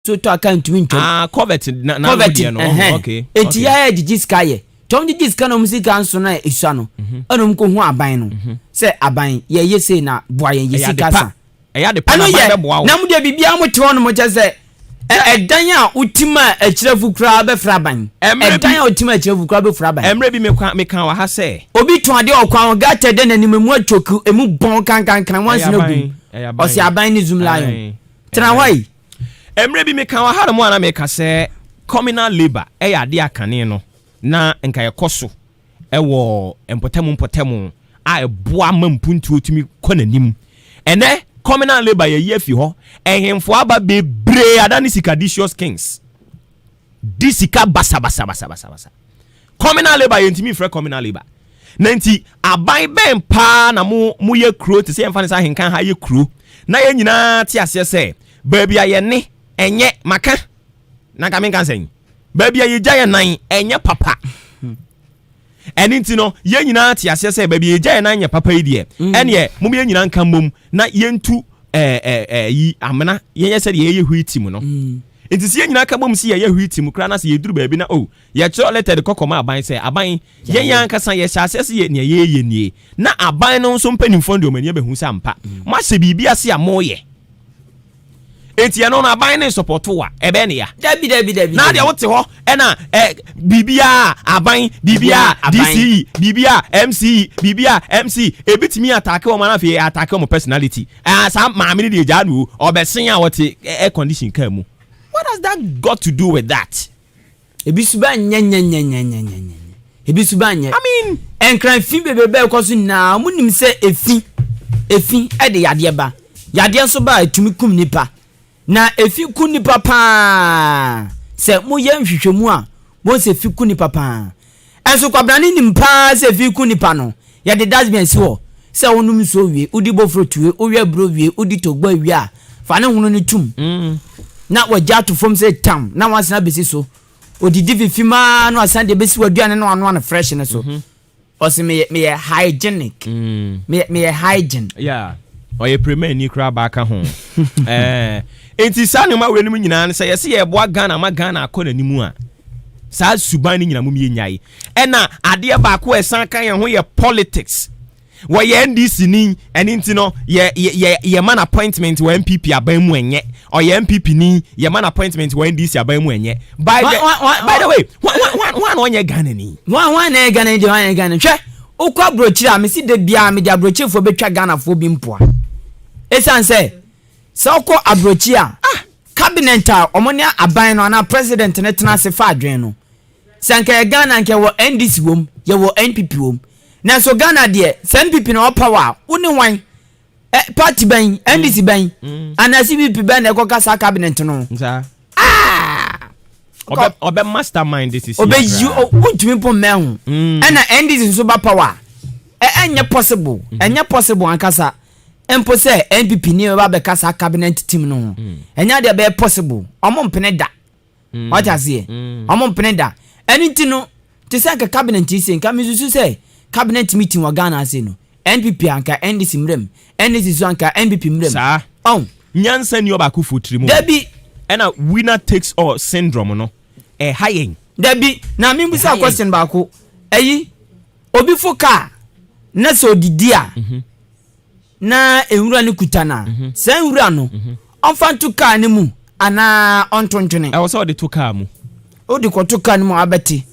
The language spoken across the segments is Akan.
so to account to ntwom covet na okay enti ya jijiska ye tom jijiska no musika nso na esua no anom ko hu aban no se aban ye yese na boa ye yesika sa eya de pa na ba boa wo na mu de bibia mo te wono mo che se edan a utima achirefu kra be fraban edan a utima achirefu kra be fraban emre bi me kan wa ha se obi to ade okwan ga tede na nimu atwoku emu bon kan wansi na gu o si aban ni zoom lion tena wai emre bi me kan wa ha mo ana me ka se communal labor ya ade akane no na nka yekoso ewo empotemu a eboa mampuntu otumi konanim ene communal labor ye fi ho ehemfo aba bebre adani sikadicious kings disika basa communal labor yentimi frɛ communal labor nanti aban ben pa na mu ye kro te se emfa ne sa henkan ha ye kro na ye nyina ti ase se baabi aye ne enye maka na ka men kan sen baabi aye gya ye nan enye papa eni nti no ye nyina ti ase se baabi ye gya ye nan enye papa yi de ene mum ye nyina nkan mom na yentu yi amena ye se de ye huitim no nti si ye nyina ka bom si ye huitim kra na se ye duru baabi na ye cho letter de kokoma aban se aban ye yan kasa ye ase se ye ne ye nie na aban no so mpanimfo de omani be hu sa mpa ma se bibi ase amoye enti no na aban ne support wa ebe ne ya dabi na de wote ho na bibia aban bibia DC bibia MC bibia MC ebitimi attack o mana fe attack o personality sa maame ne de janu obesen a wote air condition ka mu. What has that got to do with that? Ebisuba nya ebisuba nya. I mean enkran fi bebebe koso na munim se efi e de yade ba yade so ba etumi kum nipa na efi ku nipa pa se mo ye nhwehwemu a mo se fi ku nipa pa enso kwabrane nimpa se fi ku nipa no ya de dasbin si wo se wonum so wie udi bofro tuwe owie bro wie udi togba wie a fa ne hunu ne tum na wagya to fom se tam na wasena besi so odidi fifima no asande besi waduane no ano fresh ne so o se me hygienic me hygiene yeah oye premier ni kra ba ka ho enti sanu ma we nim nyina ne se yesi ye boa Ghana ma Ghana akona nimu a sa suban ni nyina mum ye nyai na ade ba ko esan kan ye ho ye politics wo ye NDC ni eni nti no ye man appointment wo MPP aban mu enye o ye MPP ni ye man appointment wo NDC aban mu enye by the way one on ye Ghana ni one na Ghana di one Ghana hwe okwa brochira me si de bia me dia brochifo betwa Ghana fo bi mpoa esan say soko abrochi a cabinet a omone aban no na president ne tena se fa adwen no sanka Ghana nke wo NDC wom ye wo NPP wom na so Ghana de NPP no power woni wan party ban NDC ban ana CPP ban e kokasa cabinet no obe mastermind this is obe you untumi po mehu na NDC so ba power enye possible ankasa empo se NPP ni ba be kasa cabinet team no enya de be possible omo mpene da what has here omo mpene da anything no te se ka cabinet ise nka mizusu se cabinet meeting wa Ghana ase no NPP anka NDC mrem NDC so anka NPP mrem sa nyansa ni oba ku fotrimu debi na winner takes all syndrome no hayen debi na mi busa question ba ko eyi obi foka na so didi a na ewura ne kutana se ewura no onfa to car ne mu ana ontontwene I was all the to car mu odi ko to car ne mu abeti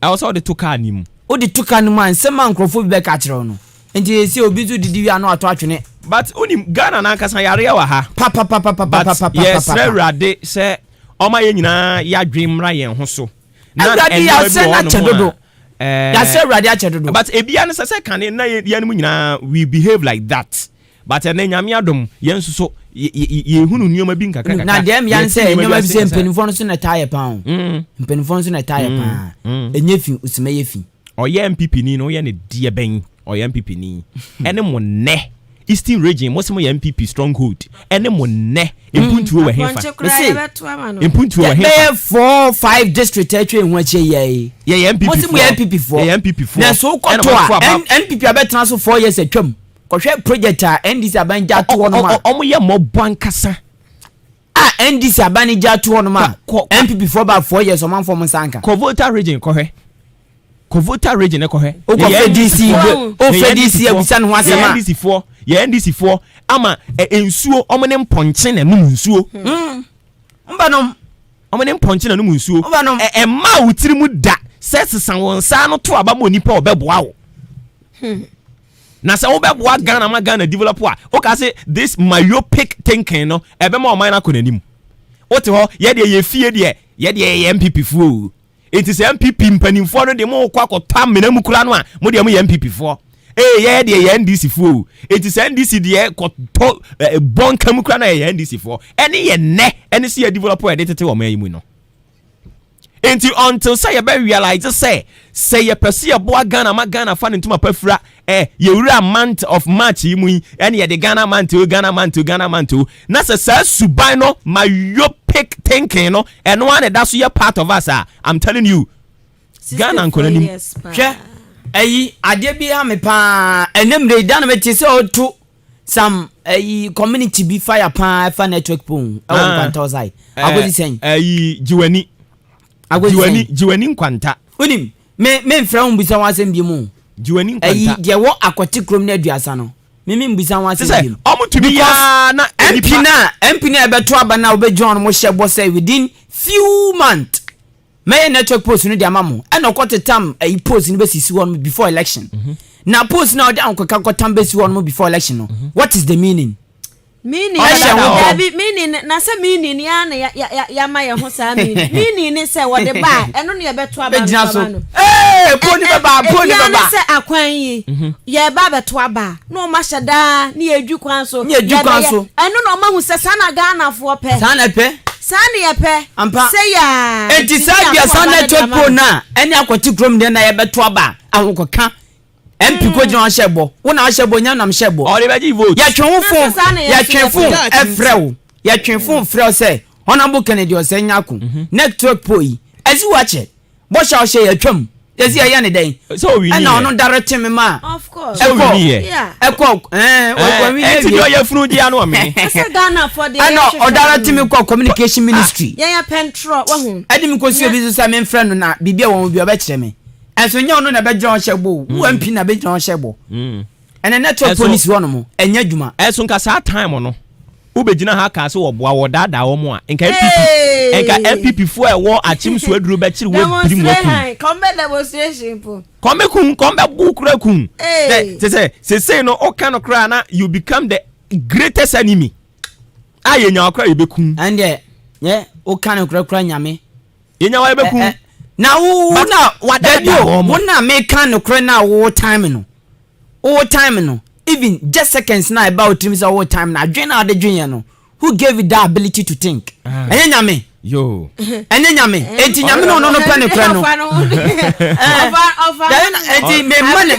I was all the to car ni mu odi to car ne mu ansema nkrofo bi be ka kire no enti esi obi zu didi wi ano ato atwene but onim Ghana na nkasa yare wa ha pa yes rade se oma ye nyina ya dwemra yen ho so na ya se na chedodo ya se rade a chedodo but ebia ne se kan na ye mu nyina we behave like that but na nyame adom yen so ye hunu nioma bi nkaka na dem yan se nioma bi se mpenifo no so na taye pa mpenifo no so na taye pa enye fi usime ye fi oye MPP ni no ye ne die ben oye MPP ni ene mo ne Eastern region mo ye MPP stronghold ene mo ne impuntu we hefa impuntu we hefa 4-5 district atwe hu ache ye MPP mo ye MPP 4 na so ko to MPP abetena so 4 years atwam kohwe project a NDC abanja to no ma omo ye mo bankasa NDC abani jatu ono ma MP before ba 4 years o man for Monsanka Kovota region kohwe Kovota region kohwe o ko FDC abisa no ho asema NDC4 ama ensuo omene mponche na num nsuo mbanom omene mponche na num nsuo ma wutiri mu da sesesan wonsa no to aba mo nipa obeboa wo na se obeboa Ghana ma Ghana develop a o ka say this myopic thinking no ebe ma o man na konanim o te ho ye de ye fie de ye de ye MPP fu it is MPP mpanimfo no de mo kwa akota mena mu kura no a mo de mo ye MPP fo ye de ye NDC fu it is NDC de koto bonka mu kura na ye NDC fo ene ye ne ene se ye develop e de tete o man yi mu no until say you be realize say you pursue a boy Ghana fan into my pefra you wura month of March mu and ye the Ghana man to na say subai no myopic thinking no and one that's your part of us I'm telling you Ghana nkonanim hwe ayi ade bia me pa enemre dan me ti say oto some community be fire pa fa network pon e won kwanta side agodi sen jiwani jiwani nkwanta onim me mfra wo mbisa wasem bi mu jiwani nkwanta de wo akwati krom na aduasa no me mbisa wasem bi omutubi ya na MP na ebeto aba na obedjon mo hye say within few months me network post no de amamu e no kotetam post no be sisi won before election na post na ode ankoka kotam be sisi won before election no what is the meaning meaning na say meaning ya na ya ma ye ho sa meaning ni say what the ba eno ne beto aba no poni baba say akwan yi ye ba beto aba no ma hyeda ne edwu kwan so eno no ma hu say sana Ghana fo pe sana ye pe say ya enti say bia sana network na eni akwati krom de na ye beto aba ahokoka MP ko jina shebo wona shebo nya nam shebo o de beji vote ya twenfo efrew ya twenfo frew say honorable Kennedy Osenyako network poi ezi wache bo sha o she ya twam ezi ya ne den so we na ono direct me ma of course so we here eko we enti do ya funu dia no me say Ghana for the o direct me ko communication ministry ya pentro wa hu edi mi ko si obi so say me friend na bibia won bi obekire me enso nya ono na be John Shebo MP na be John Shebo ene network police wono mo enya djuma enso nka sa time no ubegina ha ka se wo boa wo dada wo mo a nka MPP fu e wo achim so aduro be kire wo biri mo kun come demonstration po come bu kura kun say no o kan kra na you become the greatest enemy ayenya okra ye be kun and ye o kan kra nyame yenya wa ye be kun na wo na wadabio wo na me kan no kra na wo time no even just seconds na about him say wo time na adwen na de dwen no who gave you that ability to think enya nyame yo enya nyame enti nyame no pen kra no enti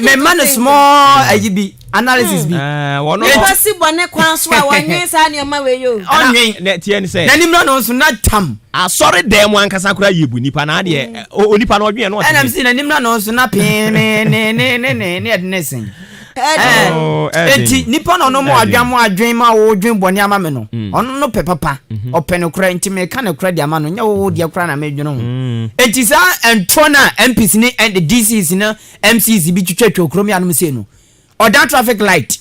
me man small ayibi analysis bi wono possible ne kwan so a wonwe sa ne ma we yo onwen na tie ni say na nimro no so na tam asori dem ankasa kura yebu nipa na de onipa na odwen no na msi na nimro no so na pin ne ednesen enti nipa no no mo adwam adwen ma wo dwen bone ama me no ono no pepapa open kura enti me ka ne kura de ama no nya wo de kura na me dwen no enti sa entona MPs ni and the DCs ni MCs bi twetwa okrom ya no se no or that traffic light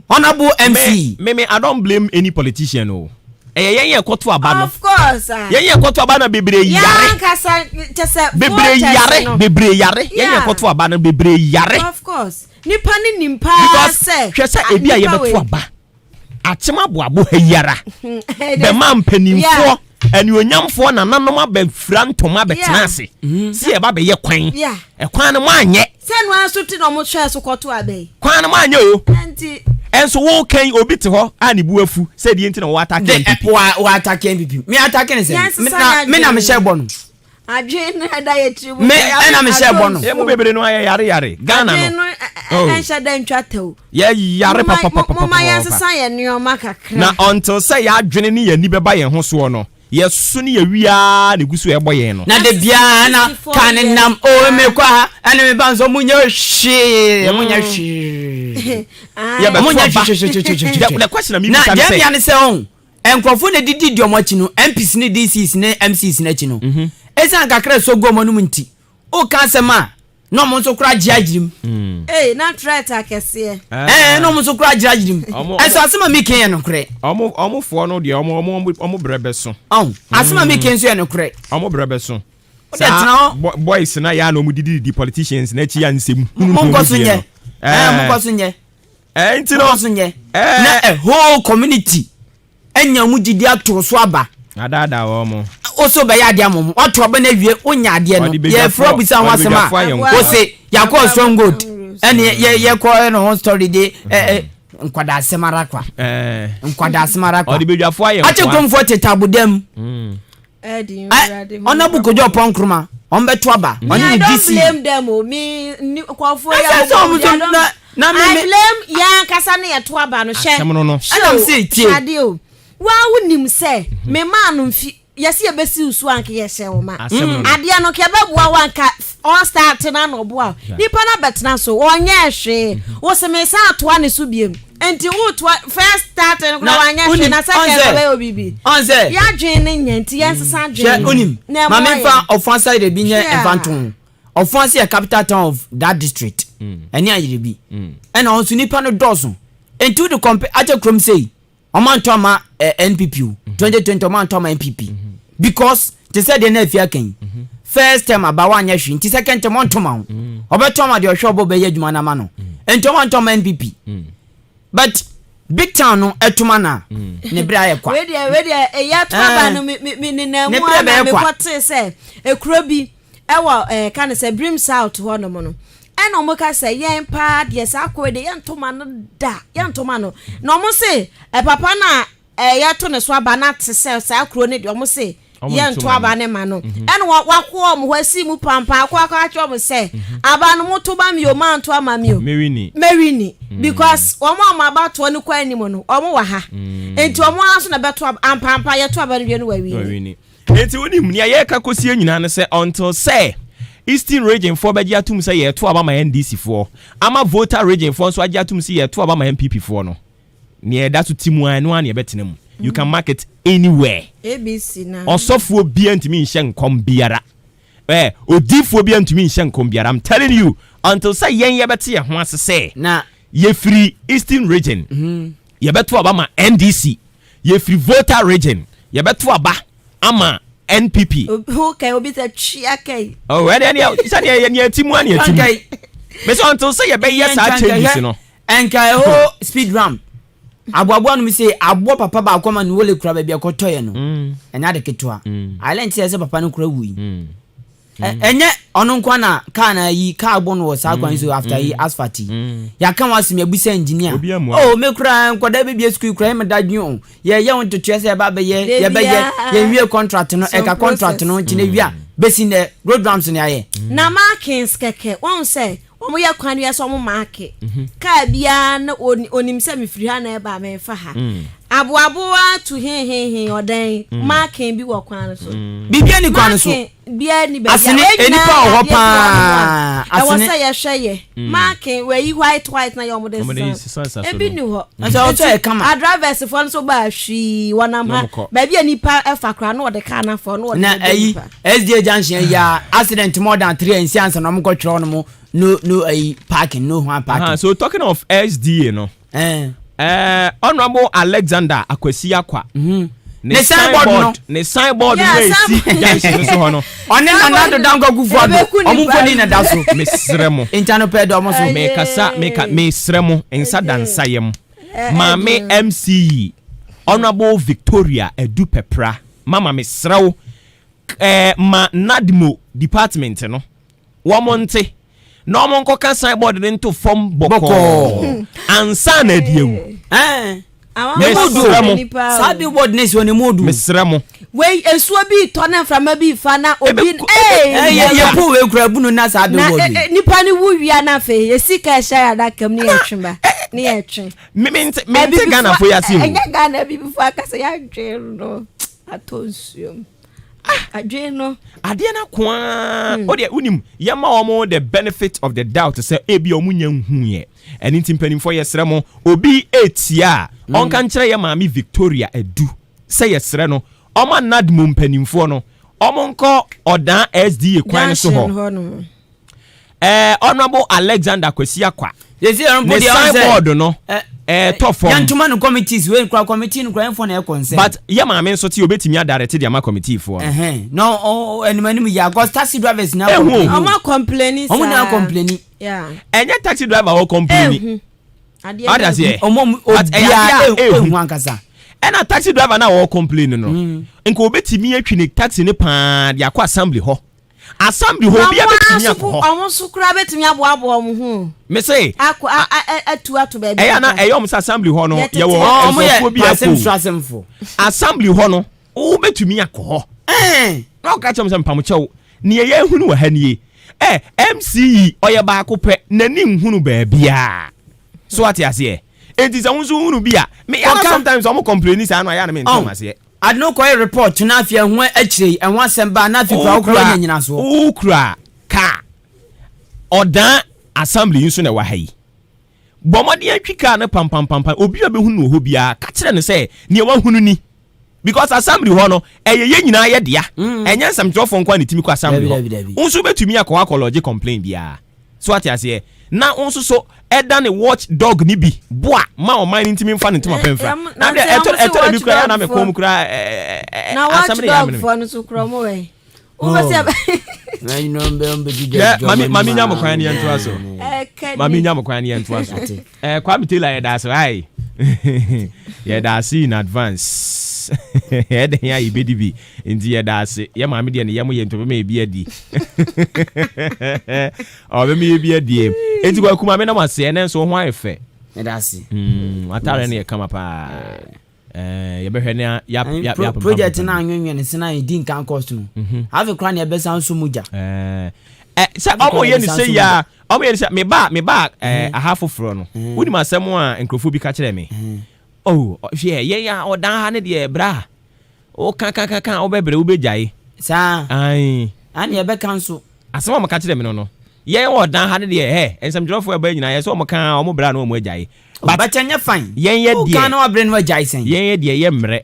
honorable MC me I don't blame any politician no yen koto aba no of course yen koto aba na bebre yare bebre yare yen koto aba na bebre yare of course nipa ni nimpa se hwese ebi a ye beto aba achema boabo hayara be man panimfo ani onyamfo na nanom abafra ntoma betenase si e ba be ye kwan e kwan no manye se no asuti no mo hwe so koto abai kwan no manye o anti enso wo kan obi te ho ani bu afu se de enti na wo attack MPP wa attack MPP me attack ne se me na me share bono adwen na da ye tribu me na me share bono e mo bebre no yare Ghana no en sha dan twatau ye yare papa mo ma yan sesa ye nioma kakra na until say ya adwene ne ye ni beba ye ho so no ye su ne ye wia ne gusu e boye no na de bia na kan nam o me kwa ane me banzo munya hwe ye be munya hwe the question me na say na se on enkrofo ne didi di omochi no MPs ne DCs ne MCs ne chi no esa kakra so gomo no munti o ka sema no mo so kura giagirim na threat akese no mo so kura giagirim eso asema mi ken no kure omo fo no de omo brebe so asema mi ken so ye no kure omo brebe so boys na ya no mu didi politicians na chi ya nsem mo ko so nye mo ko so nye enti no so nye na a whole community enya mu didi ato so aba adada wo mo oso be ya de amom oto be na wie onya de no ye fro bisa ho asema o se yakọ strong good ene ye ko no whole story de nkwada asemara kwa nkwada asemara kwa odi bedwafo aye ache komfo tetabudam ona buko jo ponkruma on beto aba on ni DC blame them o me kwafo ya na me blame ya kasa na yeto aba no hye am say tie wa wonim se me ma no mfi yesi ebesi usu anke yehye wo ma ade no ke beboa wanka all start na no boa nipa na betna so onye hwe wo se me sa atoa ne so biem enti wo to first start no kwa wanya hwe na second we obibi onse ya dwen ne nyanti yensesa dwen onim ma me fa offense de bi nye evanton offense a capital town of that district eni ayire bi and also nipa no dozen enti the compare ache krom say omantoma NPP 2020 omantoma NPP because they said they na fia kan first time abawa anya hwe nti second time ontoma obetoma de ohwe obo be yadwuma na ma no enti omantoma NPP but big town no etuma na ne bra ye kwa we dey ya toba no me na mu na me kwate se ekuro bi ewo kan se brim south ho no mo no ena omo ka se yen pa de sa akọ de yen toma no da yen toma no na omo se papa na ya to ne so aba na te se sa akọ ne de omo se yen to aba ne ma no ena wakọ omo hwasi mu pampa akọ a cho omo se aba no mo to ba mi o ma to ama mi o merini because omo aba to ne kwa ni mo no omo wa ha enti omo aso na beto ampampa ye to aba ne no wa wi enti woni mu ne ye ka kosie nyina ne se until say Eastern region for beji atum say ye to aba ma NDC for ama voter region for so agi atum say ye to aba ma MPP for no ne da to timu an no an ye betene mu you can mark it anywhere ABC na osofo bia ntimi nhye nkom biara odifo bia ntimi nhye nkom biara I'm telling you until say yen ye bete ye ho asese na ye free Eastern region ye beto aba ma NDC ye free voter region ye beto aba ama NPP okay obi say chia kai oh where any say ye timu an ye timu me so until say ye be yes a changes no enka ho speed ramp aboabo no me say abo papa ba akoma no wole kura ba bia kotoye no enya de ketwa island say papa no kura wui enye ono nkwa na car na yi car bo no was akwan so after yi asphalt ya kan wasim ya busa engineer oh me kura nkwada be bia school kura me dadwon ye won to twese ya ba be ye be ye wie contract no e ka contract no nchine wi a besi ne road ramps ne aye na markings keke won say omo ya kwan ya so omo maake ka bia na onim se me firi ha na e ba me fa ha aboaboa to he odan marking bi wo kwan so bibia ni kwan so bia ni be asini enipa ho pa asini e wo say ye hwe marking we yi white na yo mo de e bi ni ho so e kama a drivers for so ba hwi wonam ha ba bia nipa e fa kra na de car na for no na ayi SDA junction ya accident more than 3 incidents no mo ko twro no mo no parking no one parking so talking of SDA no honorable Alexander Akwesi Akwa ne signboard we see junction so hono one na do dango gufu ado omufo ni na daso mesremo intano pedo omo so me kasa me sremo ensa dansa yem mame MC honorable Victoria Edu Pepra mama mesrew ma nadmo department no wo monte no mon ko kan signboard into form boko ansa na diewu sabi board ne so ne modu mesremo we esuo bi to na frama bi fa na obi ye pu we kura bunu na sabi board nipa ni wuwia na fe esika sha ya da kam ne yetwemba ne yetwe me Ghana fo ya si enya Ghana bi before akasa ya dwe no atonsuom adweno ade na kwa ode unim yema omo the benefit of the doubt say ebi omunya hu ye eni timpanimfo yesremo obi etia onka nkyere ye maami Victoria Edu say yesre no omo nad mu mpanimfo no omo nko odan SDA kwan so ho honorable Alexander Kwesi Akwa the signboard no top form yantuma no committees we kra committee no kra info na e concern but ye ma me nso ti obetimi adirect dia ma committee for no animanim ya go taxi drivers na omo complaining omo na complaining yeah enye taxi driver o complaining others here omo obia ankasa ena taxi driver na o complaining no nko obetimi atwini taxi ne pa dia kwa assembly ho bia betimi akọ omo so kura betimi abo omo me say atu baby na eyom sa assembly ho no ye wo omo bia asemfo assembly ho no wo betumi akọ na o ka chem sem pamochew ne ye hunu wa hanie MCE oye ba akopẹ nani nhunu ba bia so ati ase enti se hunso hunu bia me sometimes omo complain say anu ya na me ntom ase I no quite report na afia ho akire enho asemba na afi kwa okura nyina so okura ka odan assembly nso na wa hayi bomode atwika na pam obi obehunu ho bia ka kire ne say ne wa hunu ni because assembly ho no ye nyina ye dia enye nsam twofo nkwa ne timi kwa assembly ho nso betumi akwa akology complain bia so ati ase na onso so edan watch dog ni bi boa ma o man ntimi mfa ne ntima pemfra na de eto bi kura na me kom kura na watch dog for no so kura mo we o se na inombe mami nya mo kwan ne nto aso mami nya mo kwan ne nto aso kwa mi tell ya da so ai ya da see in advance eden ya ibedi bi ndi ya da se ya mami de ne ya mo ye nto me bi adi o be me bi adi enti kwa kuma me na ma se ne so ho ayefe ya da se atare ne kama pa ya behwe ne ya project na anwenwe ne sina edin kan cost no have kra ne e be san so muja sa omo ye ni se ya omo ye ni se me ba aha foforo no woni ma asem a enkrofo bi ka kire me oh ye ya odan ha ne de bra o kan o bebre o bejai sa ai ani e be kan so asem o ka kire me no ye odan ha ne de ensam jrofo e ba nyina ye so o kan o mo bra na o mo ejai ba chanya fine yen ye de kan o bre no ejai sen yen ye de ye mre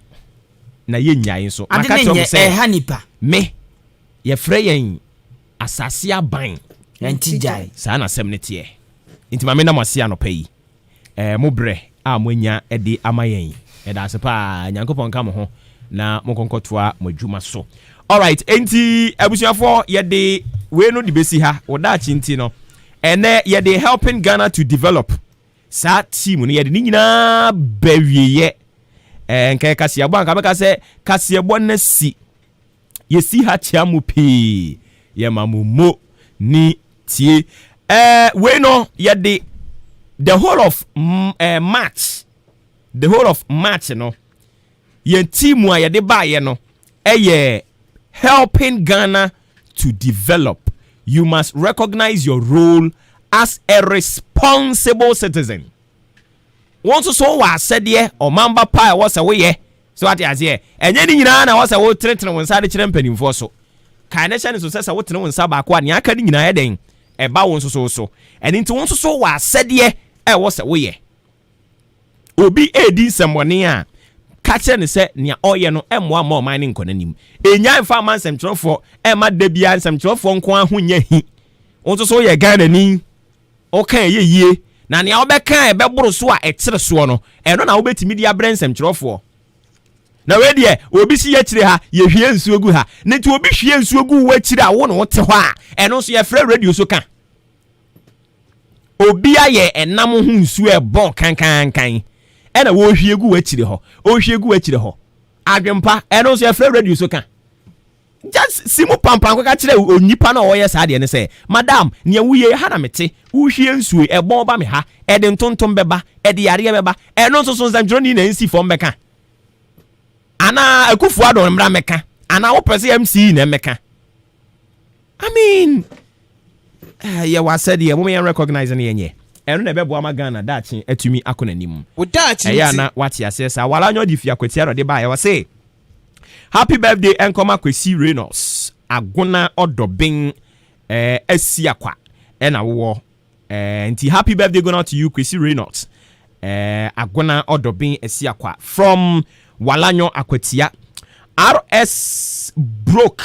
na ye nyai so maka to se ha nipa me ye frɛ yen asase aban enti jai sa na asem ne tie nti ma me na mo se anopa yi mo bre a mo nya de amayen da se pa nyankopon ka mo ho na mo konkotoa mo dwuma so alright enti abusuafo ye de we no de besi ha woda chi nti no ene ye de helping Ghana to develop sa team no ye de nyina bawieye nke kasia bo anka beka se kasia bo na si ye si ha tia mu pe ye mamumo ni tie we no ye de the whole of March no ye team a ye de ba ye no helping Ghana to develop. You must recognize your role as a responsible citizen. Once so wa said ye or mamba pa was away so at as ye enye ni nyina na was awo tretre won sa de kire mpanimfo so kan na chane so sesa wo tene won sa ba kwa ne aka ni nyina ye den e ba won so eni nti won so wa said ye was away obi edi sembone a ka kire ne se ne oye no emmoa ma o man ne nkonanim enya mfa man semtrofo e ma da bia semtrofo nko ahonya hi won so ye Ghana ni o kan ye yie na ne obeka e be boro so a etere so no eno na obetimi dia brensem kyerofo na we de obi si ye kire ha ye hwie nsuo gu ha ne ti obi hwie nsuo gu wa kire a wo no wote hɔ a eno so ye frɛ radio so ka obi aye enam ho nsuo e bon kan ena wo hwie gu wa kire hɔ o hwie gu wa kire hɔ adwempa eno so ye frɛ radio so ka just simu pampan ka kire onipa na oye sa de ne say madam ne wuye ha na mete wo hwie nsuo e bon ba me ha e de ntontom beba e de yare beba e no so nzamdro ni na nsi fom beka ana akufu adon mra meka ana wo pese MC na meka I mean yeah wa said ye mo me recognize na yenye eno na bebo ama Ghana dachi atumi akonanim wo dachi ya na wati asesa wala nyo di fia kwati aro de ba ya wa say happy birthday Enkoma Kwesi Reynolds agona odobin asiakwa ena wo nti happy birthday going out to you Kwesi Reynolds agona odobin asiakwa from Walanyo Akwatia RS Broke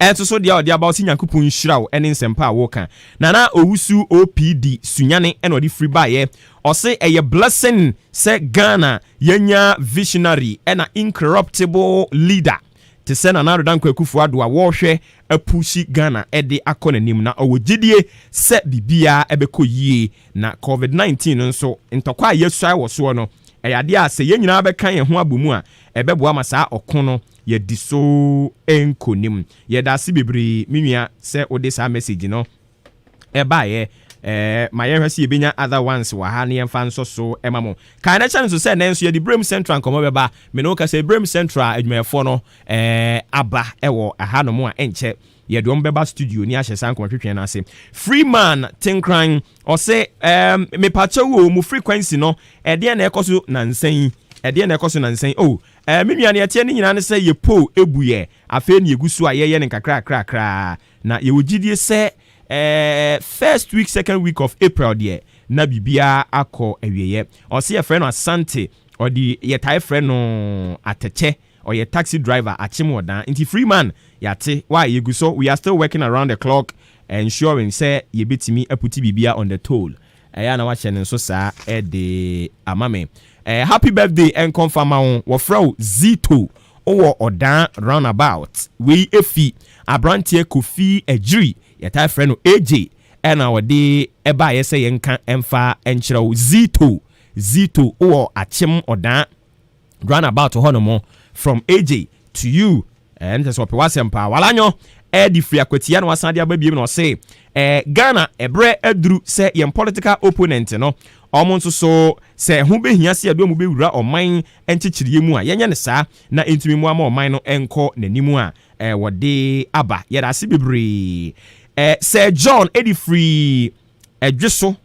ɛnso so deɛ ɔde aba ɔsi nyankopɔn nhyiraw ɛne nsɛmpa a wɔka nana owusu OPD sunyane ɛna ɔde free baayɛ ɔse ɛyɛ blessing sɛ Ghana yɛnya visionary ɛna incorruptible leader te sɛ nana Adodankwa Akufo-Addo a wɔhwɛ apushi Ghana ɛde akɔ n'anim na ɔwɔ gyidie sɛ bibia ɛbɛkɔ yie na COVID-19 nso ntɔkwa a yɛsua wɔ soɔ no ɛyɛ adeɛ a sɛ yɛn nyinaa bɛka yɛn ho abɔ mu a ɛbɛboa ma saa ɔko no yɛdi so enkonim yɛda ase bebree minua sɛ ode saa message no ɛbaayɛ ma yɛhwɛ sɛ yɛbɛnya other ones wɔ ha ne yɛmfa nso so ɛma mo kan na kyɛn so sɛ nanso yɛde Brem Central nkɔmɔ bɛba me no ka sɛ Brem Central adwumayɛfoɔ no aba ɛwɔ aha no mu a ɛnkyɛ yɛde wɔn bɛba studio ni ahyɛ san nkɔtwetwe no ase Freeman Tinkran ɔsɛ mepakyɛ wo mu frequency no ɛdeɛ na ɛkɔ so nansan ɛdeɛ na ɛkɔ so nansan me nua ne yɛte ne nyinaa ne sɛ yɛ po ebuyɛ afei ne yɛgu so a yɛyɛ ne kakra na yɛwɔ gyidie sɛ first week second week of April deɛ na bibia akɔ awieyɛ ɔsɛ yɛ frɛ no Asante ɔde yɛtae frɛ no Atɛkyɛ ɔyɛ taxi driver akyem ɔdan nti Freeman yate why yɛgu so we are still working around the clock ensuring sɛ yɛbɛtumi aputi bibia on the toll ɛyɛ na wahyɛ ne nso saa ɛde amame happy birthday and confirm on wofrɛ Zito owo Odan roundabout we efi abrantie Kofi Ejiri yɛtae frɛ no AJ ɛna wɔde ɛba yɛ sɛ yɛnka ɛmfa ɛnkyerɛw Zito owo Akyem Odan roundabout hɔ no mo from AJ to you and just what was empa walanyo di free akwatia na wasan de aba biem na ɔse Ghana ebre aduru sɛ yɛn political opponent no ɔmo nso so sɛ ho behia se ado mu bewura ɔman enkyekyerie mu a yɛnyɛ ne saa na entumi mu ama ɔman no ɛnkɔ n'animu a wɔde aba yɛda ase bebree Sir John edi free edweso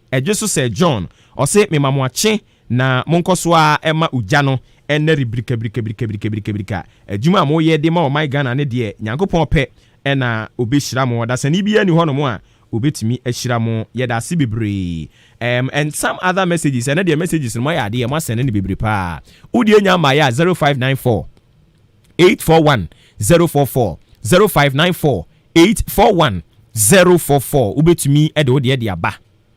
Sir John ɔse me mamoakye na monkɔ so a ɛma ugya no ɛnɛ rebrika adwuma a moyɛ de ma ɔman Ghana ne deɛ nyankopɔn pɛ ɛna obehyira mo da sɛ ni bia ni hɔ no mo a obetumi ahyira mo yɛda ase bebree and some other messages and the messages no ya de mo send ne bebree pa udie nya ma ya 0594 841 044 0594 841 044 ubetumi e de wo de aba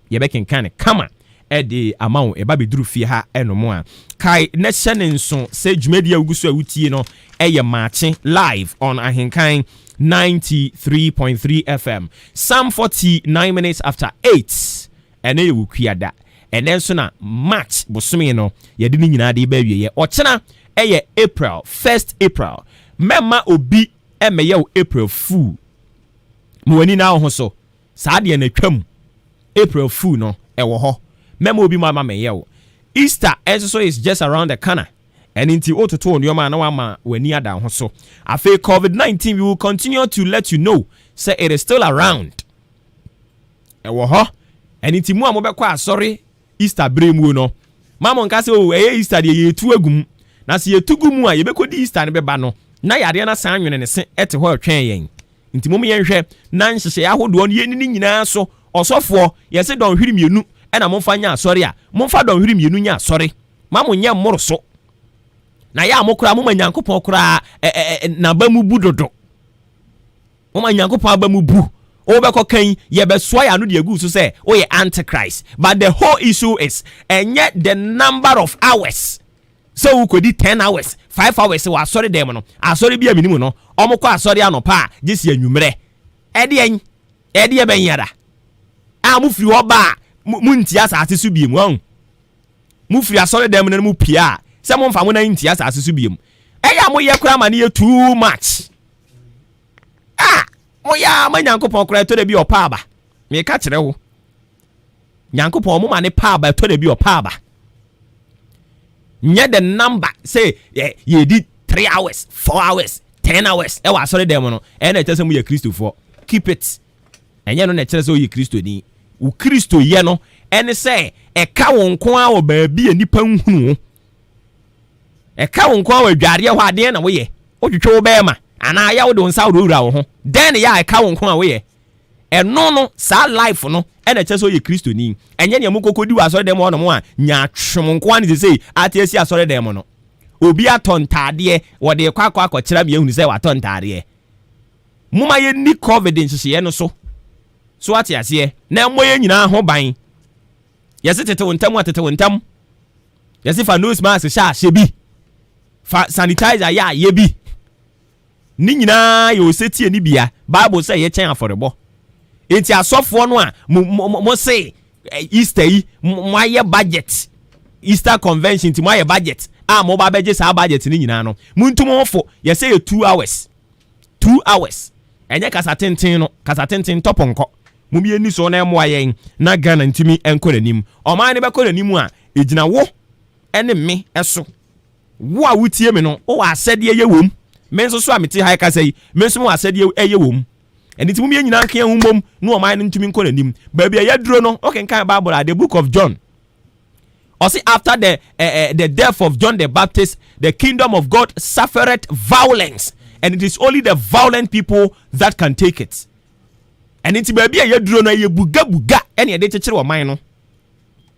ye be kenkan kama e de amount e ba beduru fie ha enomo a kai ne hyɛ ne nso sɛ dwumadi agusu a wutie no ɛyɛ Maakye live on ahenkan 93.3 FM some 49 minutes after 8 ene ye wukuada ene nso na match bosome no ye de ni nyina de ba wie ye ɔkyena ɛyɛ April 1st April mema obi emeye wo April fool mo wani na ho so saa de na twam April fool no ɛwɔ hɔ mema obi mama meye wo Easter also is just around the corner and into ototo nyoma na wama wani ada ho so afi COVID-19 we will continue to let you know say it is still around ɛwɔ hɔ and into mu amobekɔ asɔre Easter bremu no mama nka se o Easter de yetu agum na se yetugu mu a yebekɔ di Easter ne beba no na yade na san nwene ne se ɛte hɔ twɛn yɛn nti mum yɛnhwɛ na nhyehyɛ ahodoɔ no yɛni nyinaa so ɔsɔfoɔ yɛse dɔn hwiri mienu ɛna momfa nya asɔre a momfa dɔn hwiri mienu nya asɔre mamo nya mmoro so na ya amokura moma nyankopɔn kura na ba mu bu dodo moma nyankopɔn ba mu bu o be kokan ye be so ya no de agu so say o ye antichrist but the whole issue is and yet the number of hours so we could 10 hours 5 hours wa sorry dem no asori bia minimu no omukọ asori anopa a gesi anwumre ede ben yada a mu firi oba mu ntia asase so biem mu firi asori dem no mu pia se mo mfa mo na ntia asase so biem eya mo ye kura ma ne too much mo ya ma nyankopon kura to de bi opa aba me ka kire wo nyankopon mo ma ne pa aba to de bi opa aba nye the number say ye did 3 hours 4 hours 10 hours e wa sorry dem no e na tese mu ye Kristo for keep it enye no na kire se o ye Kristo ni wo Kristo ye no ene se e ka wo nko a wo ba bi anipa nhunu e ka wo nko a wo adware ho ade na wo ye o twetwe wo be ma ana ya wo de nsa wo wura wo ho then ya e ka wo nko a wo ye eno no sa life no ene kire se o ye Kristo ni enye ne mu kokodi wa sorry dem no mo a nya twem nko a ne se ati esi asori dem no obi atontade wo de kwakwa kyerɛ me ehunu sɛ watontade moma ye ni covid nhyehyɛ no so ate ase na moye nyina ho ban yɛse tete wontam yɛse fa nose mask hyɛ bi fa sanitizer ya bi ni nyina yɛ osetie ni bia bible sɛ yɛ kyɛn afɔrebɔ enti asɔfoɔ no a mo say Easter yi mo ayɛ budget Easter convention ti mo ayɛ budget a mo ba bɛgye saa budget ni nyina no muntu mo fo yɛse yɛ 2 hours ɛnyɛ kasa tenten tɔpɔnkɔ mo bi ani so na ɛmo ayɛn na Ghana ntimi ɛnkɔ nanim ɔman ne bɛkɔ nanim a egyina wo ɛne me ɛso wo a wotie me no wo asɛdeɛ yɛ wom me nso so a mete ha kasa yi me nso mo asɛdeɛ ɛyɛ wom ɛni ti mo bi nyina kan hu mom no ɔman ne ntimi nkɔ nanim baabi a yɛduro no okay kan Bible at the book of John or see after the death of John the Baptist the kingdom of God suffered violence and it is only the violent people that can take it. And it's baby a yaduro na ye buga ene de kyekere wo man no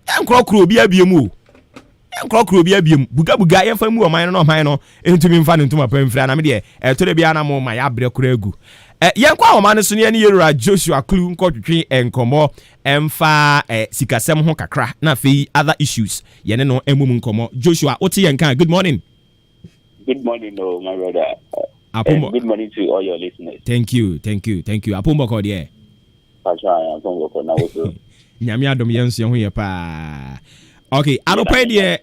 enkrokro obi abiemu buga ye fa mu wo man no man no entumi mfa ne ntuma pamfira na me de to de bia na mo ma ya bre kura agu yen kwa wo man so ne Yerura Joshua Klu nkotwetwe enkomo emfa sikasem ho kakra na fe other issues yene no emum nkomo Joshua ote yen kan good morning. Good morning, my brother. Good morning to all your listeners. Thank you. Apombo ko de. Nyame adom yenso ho ye pa. Okay, anopa de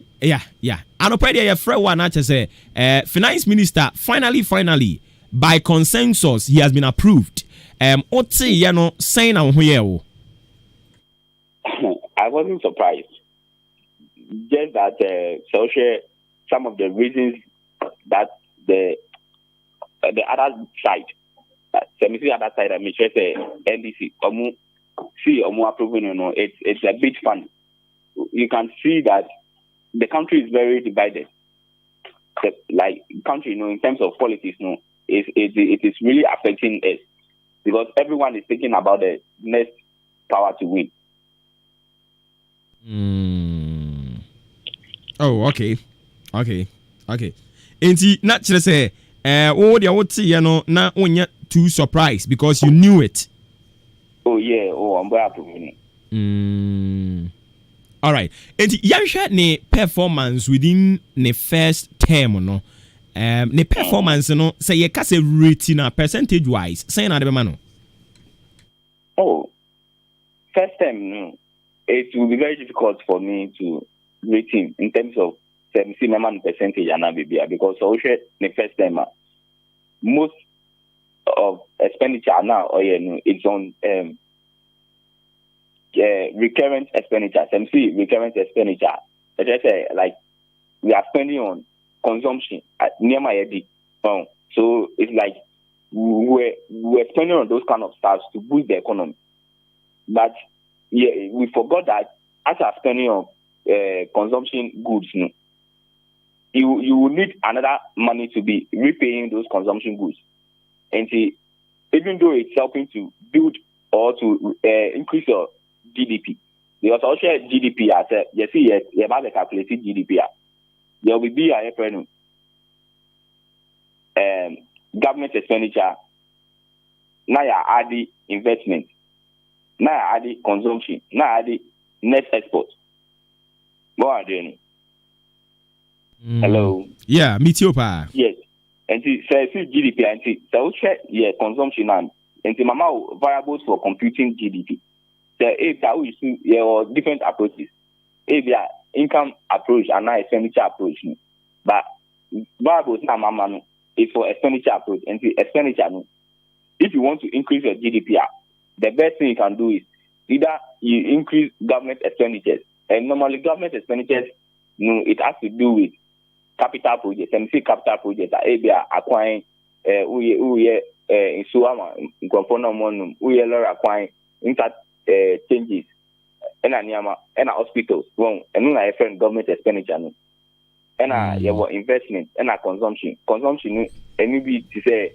anopa de ye frɛ one na say finance minister finally by consensus he has been approved. Oti ye no saying na ho ye wo. I wasn't surprised. Just that some of the reasons that the other side, the other side, I mean, just NDC, approving, it's a bit fun. You can see that the country is very divided. Country, in terms of politics, it is really affecting us because everyone is thinking about the next power to win. Oh, okay. Enti naturally say what you would see na onya too surprised because you knew it. Oh yeah, I'm very happy. All right. Enti yanhwa ne performance within the first term no. Ne performance no say you can say rating na percentage wise say na de no. Oh. First term it will be very difficult for me to rate him in terms of 70% percentage because the first time most of expenditure now it's on recurrent expenditure. Recurrent expenditure. As I say, like we are spending on consumption near my head. So it's like we're spending on those kind of stuff to boost the economy. But we forgot that as we're spending on consumption goods, you will need another money to be repaying those consumption goods. And see, even though it's helping to build or to increase your GDP, because also GDP, you see, you have the calculated GDP. There will be a referendum. Government expenditure, now you add the investment, now you add the consumption, now you add the net export. What are they? Hello. Yeah, meet you pa. Yes. And see GDP and see so consumption and see mama variables for computing GDP. So we see different approaches. There income approach and now expenditure approach. But variables na mama is for expenditure approach and see expenditure. If you want to increase your GDP, the best thing you can do is either you increase government expenditures. And normally government expenditures, it has to do with capital projects. And see capital projects are acquiring in Suama, in Compound, we are acquiring changes and a hospitals, and a different government expenditure. And your investment and a consumption. Consumption, and maybe to say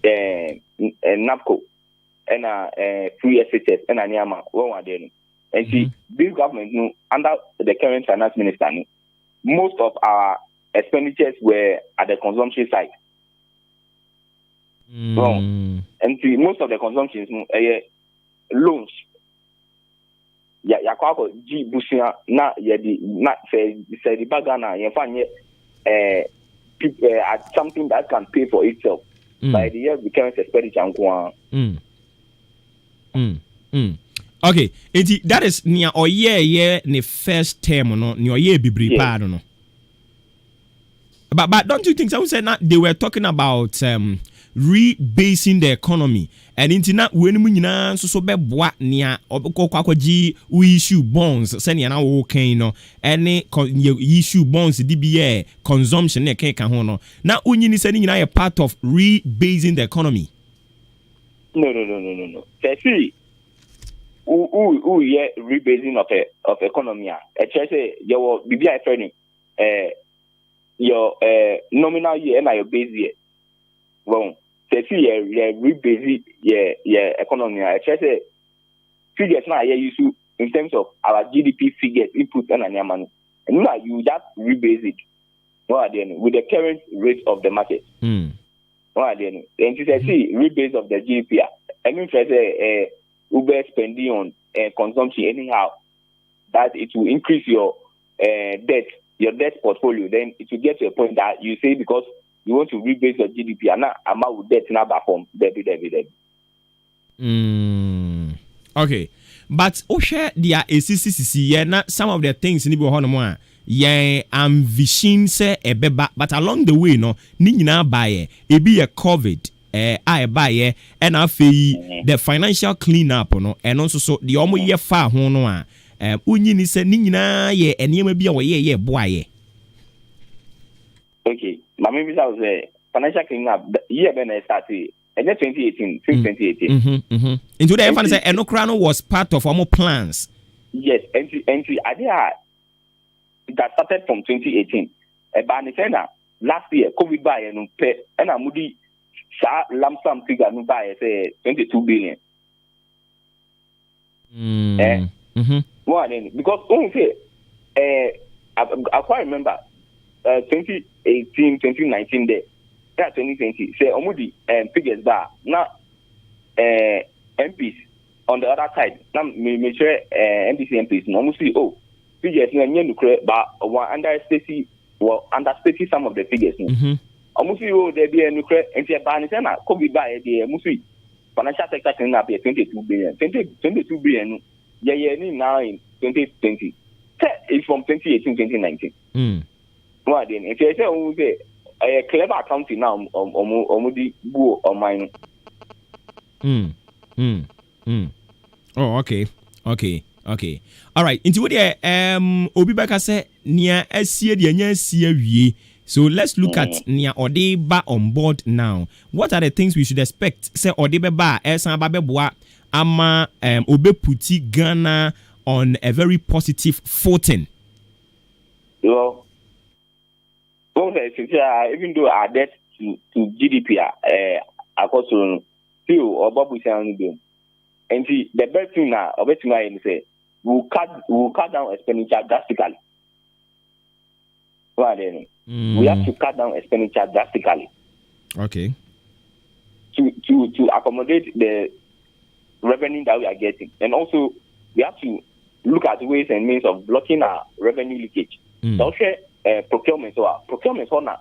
NAPCO and a free SHS and a Niama, one are there. And see, this government, under the current finance minister, most of our expenditures were at the consumption side. And most of the consumptions loans. Ya kwa G busia na say the bagana you find something that can pay for itself. By the year becomes expenditure. Okay, that is near or year the first term no near year bibri pa no. But don't you think someone said that they were talking about rebasing the economy and internet when nyina so be boa nia obekwaji issue bonds send na wo kan no any issue bonds DBA consumption e kan ho no na unyini send nyina a part of rebasing the economy. No. See, who rebasing of economy a say your BBI training your nominal year and your base year. Well, say rebase economy. I say figures now you in terms of our GDP figures input and money. And now you just rebase it. With the current rate of the market. And you say rebase of the GDP. I mean, say Uber spending on consumption anyhow, that it will increase your debt portfolio. Then it will get to a point that you say because you want to rebase your GDP and now amount with debt now back home. Okay, but share their ACCC na some of the things in the Bohonoma. Yeah, vision say a beba, but along the way, no, ni nyina buy it be a COVID. I buy and I feel the financial cleanup, no, and also so the omo year far hono. Unyini say ni nyina ye and ye may be away ye boy. Okay. My maybe that was a financial cleanup year when I started. And then 2018, since 2018. Into the emphasis, say Enokrano was part of our plans. Yes, and idea that started from 2018. But last year, COVID buy and pay and a moody lump sum figure no buy say 22 billion. One because only I quite remember 2018, 2019 there. 2020 say omudi figures bar now MPs on the other side now me sure MPC MPs no mostly figures na nye nukre but understating some of the figures almost there be a nukre enti ba ni say na COVID ba there mostly financial sector can na be 22 billion ni now in 2020 it's from 2018 2019 what then if you say a clever accounting now omudi buo on mine. Oh, okay. All right. Into what Obi Baka say near SCA the nya wie. So let's look at near Odeba on board now. What are the things we should expect? Say Odeba ba esan ba beboa ama obe puti Ghana on a very positive footing. Yo. Even though our debt to GDP according to or Bob and the best thing now say we'll cut down expenditure drastically. We have to cut down expenditure drastically. Okay. To accommodate the revenue that we are getting, and also we have to look at ways and means of blocking our revenue leakage. So procurement so now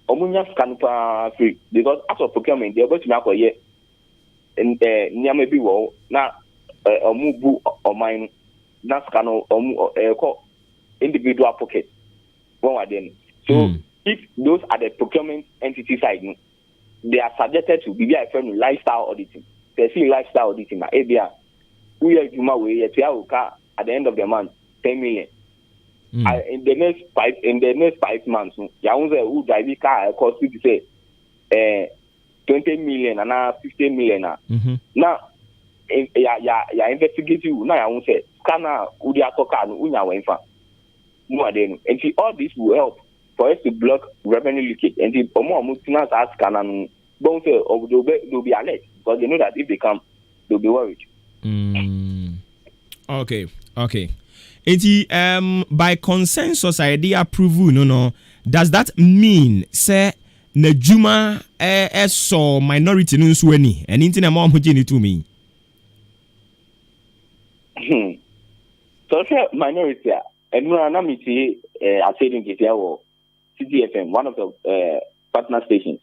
omunya scanupa free because after procurement they are going to make a year and nyame bi wo na omubu omine na scano individual pocket one of them. So if those are the procurement entity side they are subjected to BBI firm lifestyle auditing. They see lifestyle auditing na ABA we are juma we at the end of the month 10 million. In the next 5 months, Yaunze who drive the car cost you to say 20 million and 15 million. Now, ya investigate you now. Yaunze Kana Udia Tokan Unya Wenfa. More than and see all this will help for us to block revenue leakage. And the more multinationals ask Kana don't say they'll be alert because they know that if they come, they'll be worried. Okay. By consensus, I approve does that mean say na juma so minority no nso ani enti na ma mo gye ni to me so minority and na me see I said in Kisia or CTFM, one of the partner stations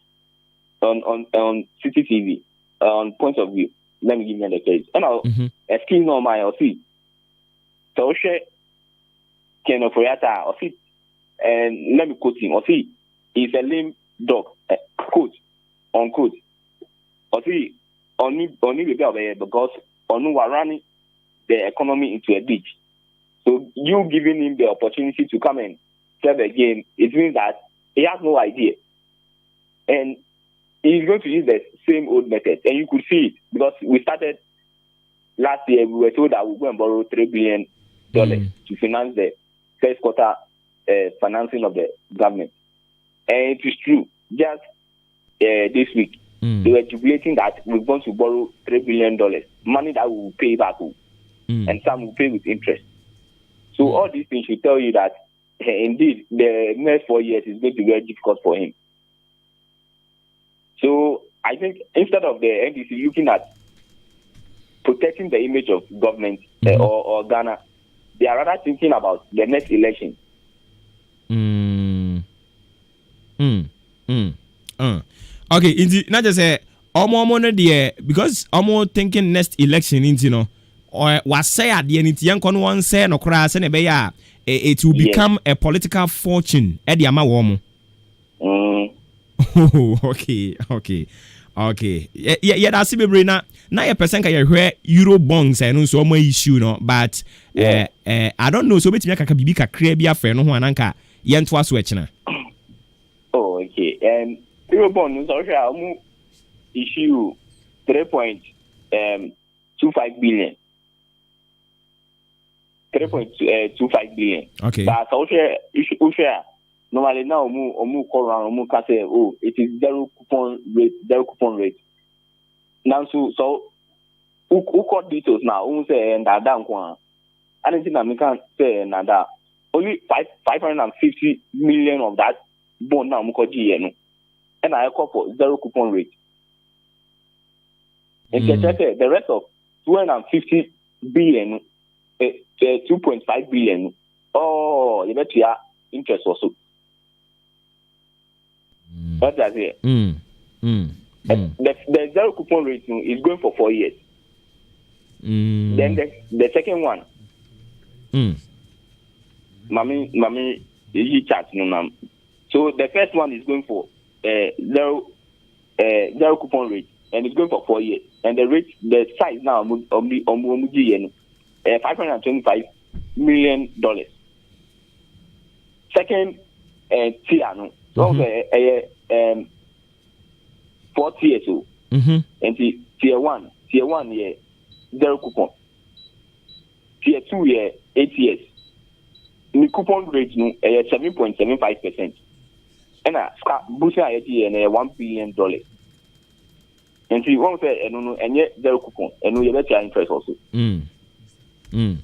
on CCTV on Point of View. Let me give you the case. And I'll excuse no my or see. So Ken of Oyata or see, and let me quote him or see. He's a lame dog. Quote unquote. Or see only because on running the economy into a ditch. So you giving him the opportunity to come and serve again, it means that he has no idea. And he's going to use the same old method. And you could see it because we started last year, we were told that we're going to borrow $3 billion to finance the first quarter financing of the government. And it is true. Just this week, they were jubilating that we're going to borrow $3 billion, money that we will pay back, and some will pay with interest. So all these things should tell you that indeed the next 4 years is going to be very difficult for him. So I think instead of the NDC looking at protecting the image of government or Ghana, they are rather thinking about the next election. Okay, indeed, not just say omo no there because omo thinking next election into or was say at the end young con one say no crass and it will become a political fortune at the ama okay. Yeah, that's be na your person can hear euro bonds and so more issue no, but I don't know so bit me kaka bibi kakra bia fa no ho ananka yento aso akina. Oh, okay. Euro bonds also issue 3.25 billion. 3.25 billion. Okay. But also issue normally now omu call around omu can say it is zero coupon rate. Now so who got details now? Who say and that one? I don't think I can say that only 550 million of that bond now muko GN, and I call for zero coupon rate. And the rest of 250 billion, 2.5 billion. Oh, you bet you are interest also. What does it? The zero coupon rate is going for 4 years. Then the second one, Mami, you chat no. So the first one is going for zero coupon rate, and it's going for 4 years. And the size now $525 million. Second tier no. So 4 tiers so. And tier one yeah, zero coupon. Tier 2 yeah, 8 years. The coupon rate no 7.75%. And boosting and $1 billion. And see one say and yet zero coupon and we better interest also.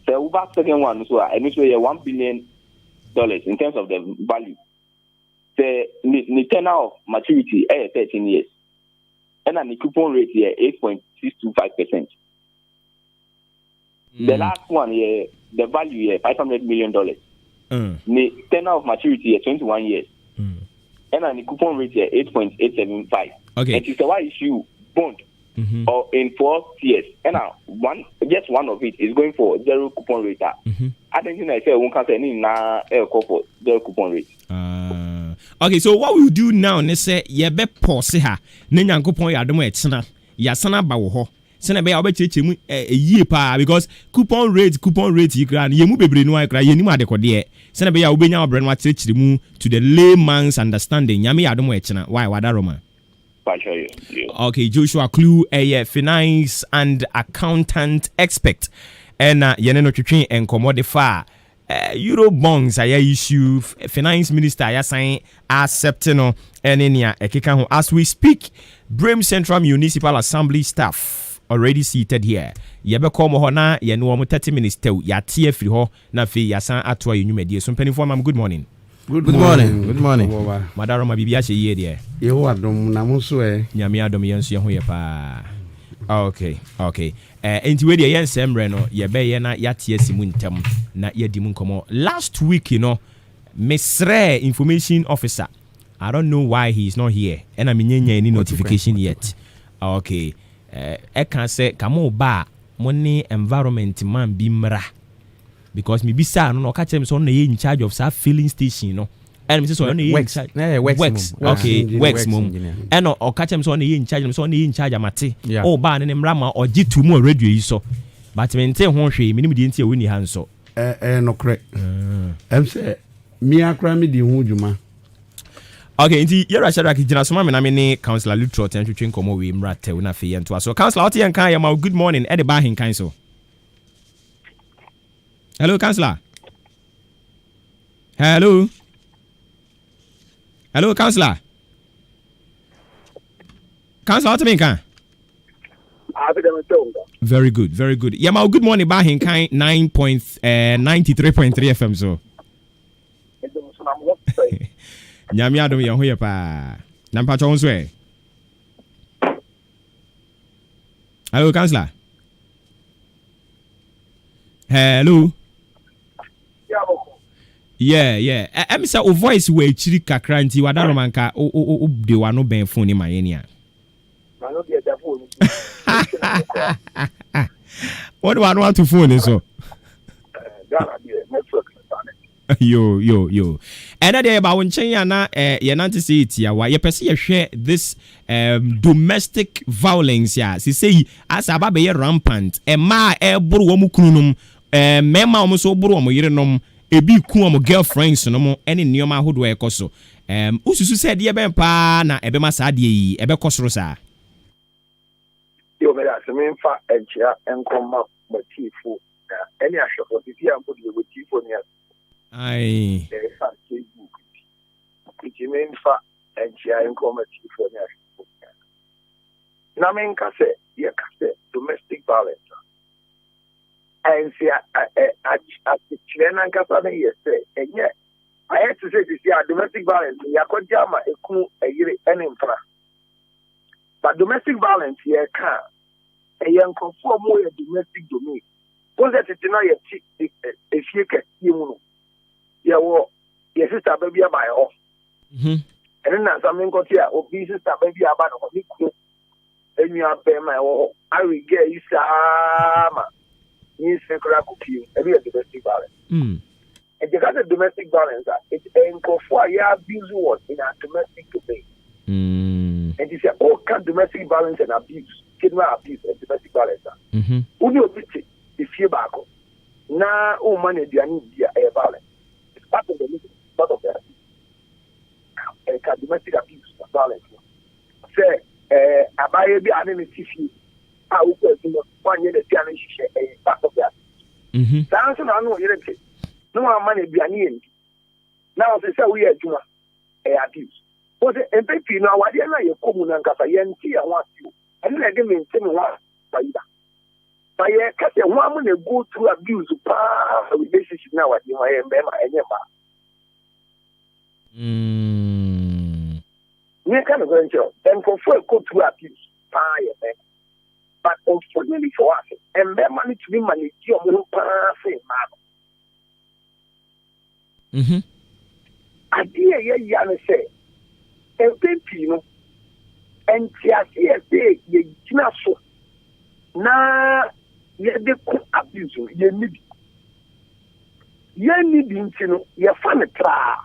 So back second one so I make sure $1 billion in terms of the value. The tenor of maturity 13 years. And the coupon rate here 8.625%. The last one here, the value here $500 million. The tenor of maturity here 21 years. And the coupon rate here 8.875. Okay. And it's a why issue bond or in 4 years. And now one of it is going for zero coupon rate. I think I say one can say na call for zero coupon rate. Okay, so what we do now ne say ye be pause ha ne nyankopon ya demo etena ya sana ba wo ho se na be ya obecheche mu yie pa because coupon rate yi kra ye mu bebre no kra ye ni mu adekode se na be ya obenya obre no akyerechire mu to the layman's understanding nyame ya demo etena why wada roma. Okay, Joshua Clue, a finance and accountant expert, and yeneno twetwe and commodify euro bonds I issue finance minister I sign accepting and in ekeka as we speak. Brim Central Municipal Assembly staff already seated here. Yebe call mo na ye no 30 minutes tew ya tie free ho na fe ya san atwa yenumedie so penifo mam good morning. Good morning. Good morning. Madaro mabibi a ye there. You adom na mo so e. Nyame adom yenso ye ho ye pa. Okay. Enti we dey yensemre no ye be ye na yate asimu ntem na ye di mu nkomo. Last week, Mesre information officer. I don't know why he is not here. And I mean any notification yet. Okay. I can say kamo ba money environment man bimra. Because me bisa no catch him so in charge of that filling station, And Mrs. So Wex. Okay, Wex mum. And or catch him so in charge, so in charge of Mate. Oh, ban and Rama or G2 more radio so. But maintain one shame, minimum didn't see winning hand so. No correct. I'm say me a crime di hujuma. Okay, inti yera shara ki jina soma me na me ne councillor Lutro ten twetwe nkomo we mrate we na fe yento so councillor oti yan kan ya ma good morning e de ba hin kan so. Hello councillor. Hello councillor. Councillor oti me kan. Very good. Yeah, ma good morning ba hin kan 93.3 FM so. Nyame adom ye ho ye pa. Na mpa chon so e. Hello councillor. Hello. Yeah. Em say o voice we chiri kakra nti wadaro manka o de wa no ben phone ni ma ye ni a. Ma no de da phone. What do I want to phone so? Network. Yo. And that about when China ye nanti say it ya ye pese ye share this domestic violence ya. Si say as aba be rampant. E ma e buru wo mu kununum mema wo so buru wo yerenom ebi ku wo girlfriends no mo ene nioma hodo e koso. Ususu say de be pa na ebe ma sa de yi ebe kosoro sa. Yo me da se me fa enchia enkoma motifu. Any ashofo bi ya mbodi we motifu ni Aye. It's mean for and comedy for Namin Casse, yeah, domestic violence. And see, at the Chilean Casana, yes, and yet I had to say this year domestic violence, Yakojama, a cool, a year, and in front. But domestic violence here can a young conform more domestic domain. Was that it's not a shake you. Your sister baby by off. And then something got here, or be sister baby about a week. And you have my I will get you some. You say, cookie, every domestic violence. And you got the domestic violence, it's for abuse was in a domestic domain. And you say, all kind domestic violence and abuse, kidney abuse and domestic violence. Who do you if you back? Now, oh, money, they are violence. Part of the part of the domestic abuse violence. Say, abaye bi ane ne tifi a wo ko no wanye de tiane hihye part of that. Sanso na no yere te. No ama na biane yen. Na o se we adwuma abuse. O se empepi no awade na ye komu na nkasa ye nti ya wati. Ene na de me nti me wa baida. But yeah, because the woman go through abuse, relationship now at the you kind of going to then go through abuse, but unfortunately for us, and then money to be money, your passing man. I dear, yeah, say, and Pino, and TSA, you so now. Ye de abuse ye need ntino ye fa ne tra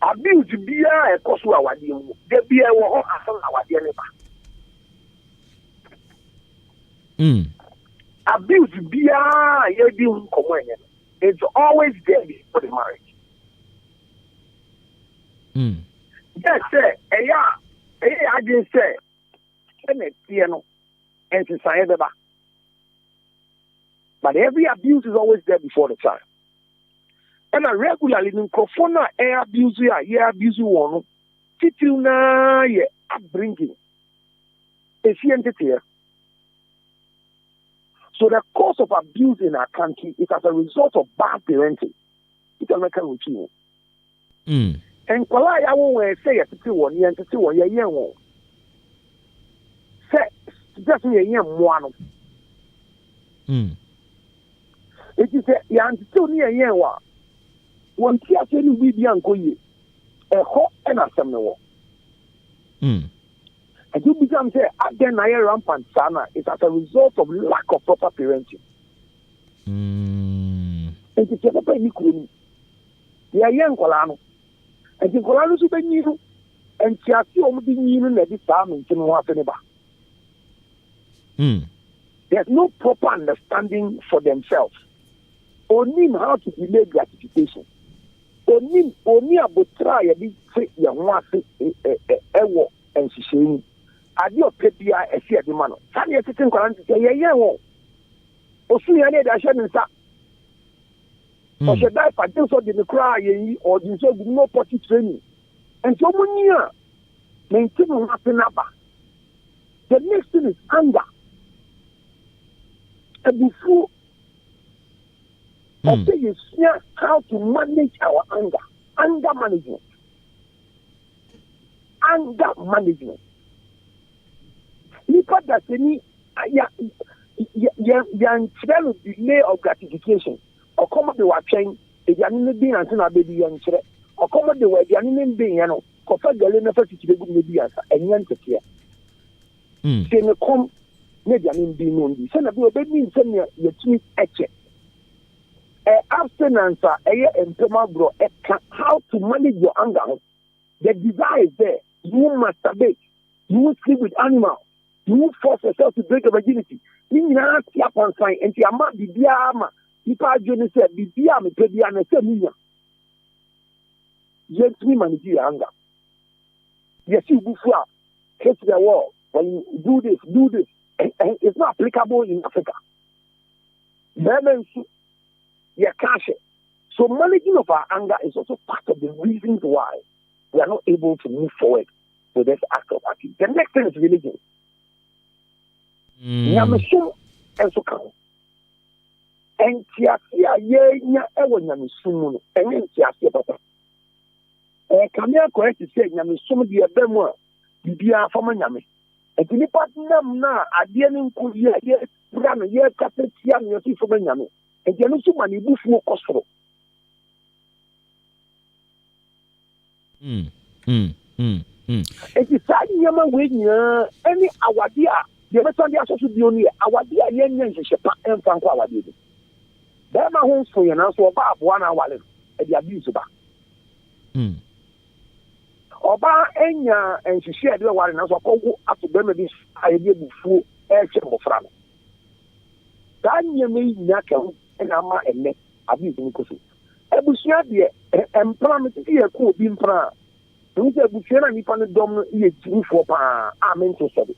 abuse bia e koso awade mu de bia wo ho asan awade ne ba abuse bia ye di nkomo enye it's always there before the marriage. Yes sir I didn't say no. And but every abuse is always there before the time. And I regularly in Crofona air abuse abuse one titil na ye upbringing. So the cause of abuse in our country is as a result of bad parenting. hospital na kan wuchi en kwala ya wo we say ya tete wo ne tete wo ye yen wo se just ye yen mo ano it is ya tete ni ye yen wa won ti ase ni bi bia nkoye ho na asem ne wo I do become say again na rampant sana it's as a result of lack of proper parenting. And it's a pay ni kuru. Ya yen kola no. And the kola no so be nyiru. And ti ase o mudi nyiru na di sa me ntino ho afene ba. There's no proper understanding for themselves. Only how to delay gratification. Only abotra ya di se ya ho ase ewo ensisheni. Adi opebia esi adi mano. Sani esi nkwala nti ye wo. Osu ya ne da hye nsa. O she dai pa den so de ne kra ye or din so gu no potty training. And so munia maintain no happen aba. The next thing is anger. And before okay, you see how to manage our anger. Anger management. Anger management. Nipa that any yan delay of gratification or come the watching if you are not being answered na baby yan chre or come the way you are not being you know ko fa gale na fa tiki good maybe answer and yan tiki say me come na dia ni bi no ndi say na bi obebi say me yetumi eche abstinence empema bro how to manage your anger. The desire is there. You masturbate, you sleep with animals. You force yourself to break a virginity. You not see upon sign and you are the diama. You can't join yourself. The diama, the diama, the million. Yes, we manage your anger. Yes, you before hit the wall. When you do this. And it's not applicable in Africa. So managing of our anger is also part of the reasons why we are not able to move forward with this act of activity. The next thing is religion. Nyamesum enso ka ho entiasia ye nya ewo nyamesum no enye entiasia papa kamia correct say nyamesum de ebemu a bibia fama nyame enti ni patnam na ade ne nkuyi ye bra no ye kapetia no si fama nyame enti no so mani bufu okosoro enti sa nyama we nya any awade a the better they are supposed to be only our dear young ship and Franco our dear. There my home for you now, so about 1 hour at the abuse back. Oba Enya and she shared the one as a call up to them this idea before air chamber from. Dan you may not and Ama and net abuse in Kosu. Ebusia dear and promise to be a cool being pra. Don't say Bushana Nippon Dom ye for pa amen to study.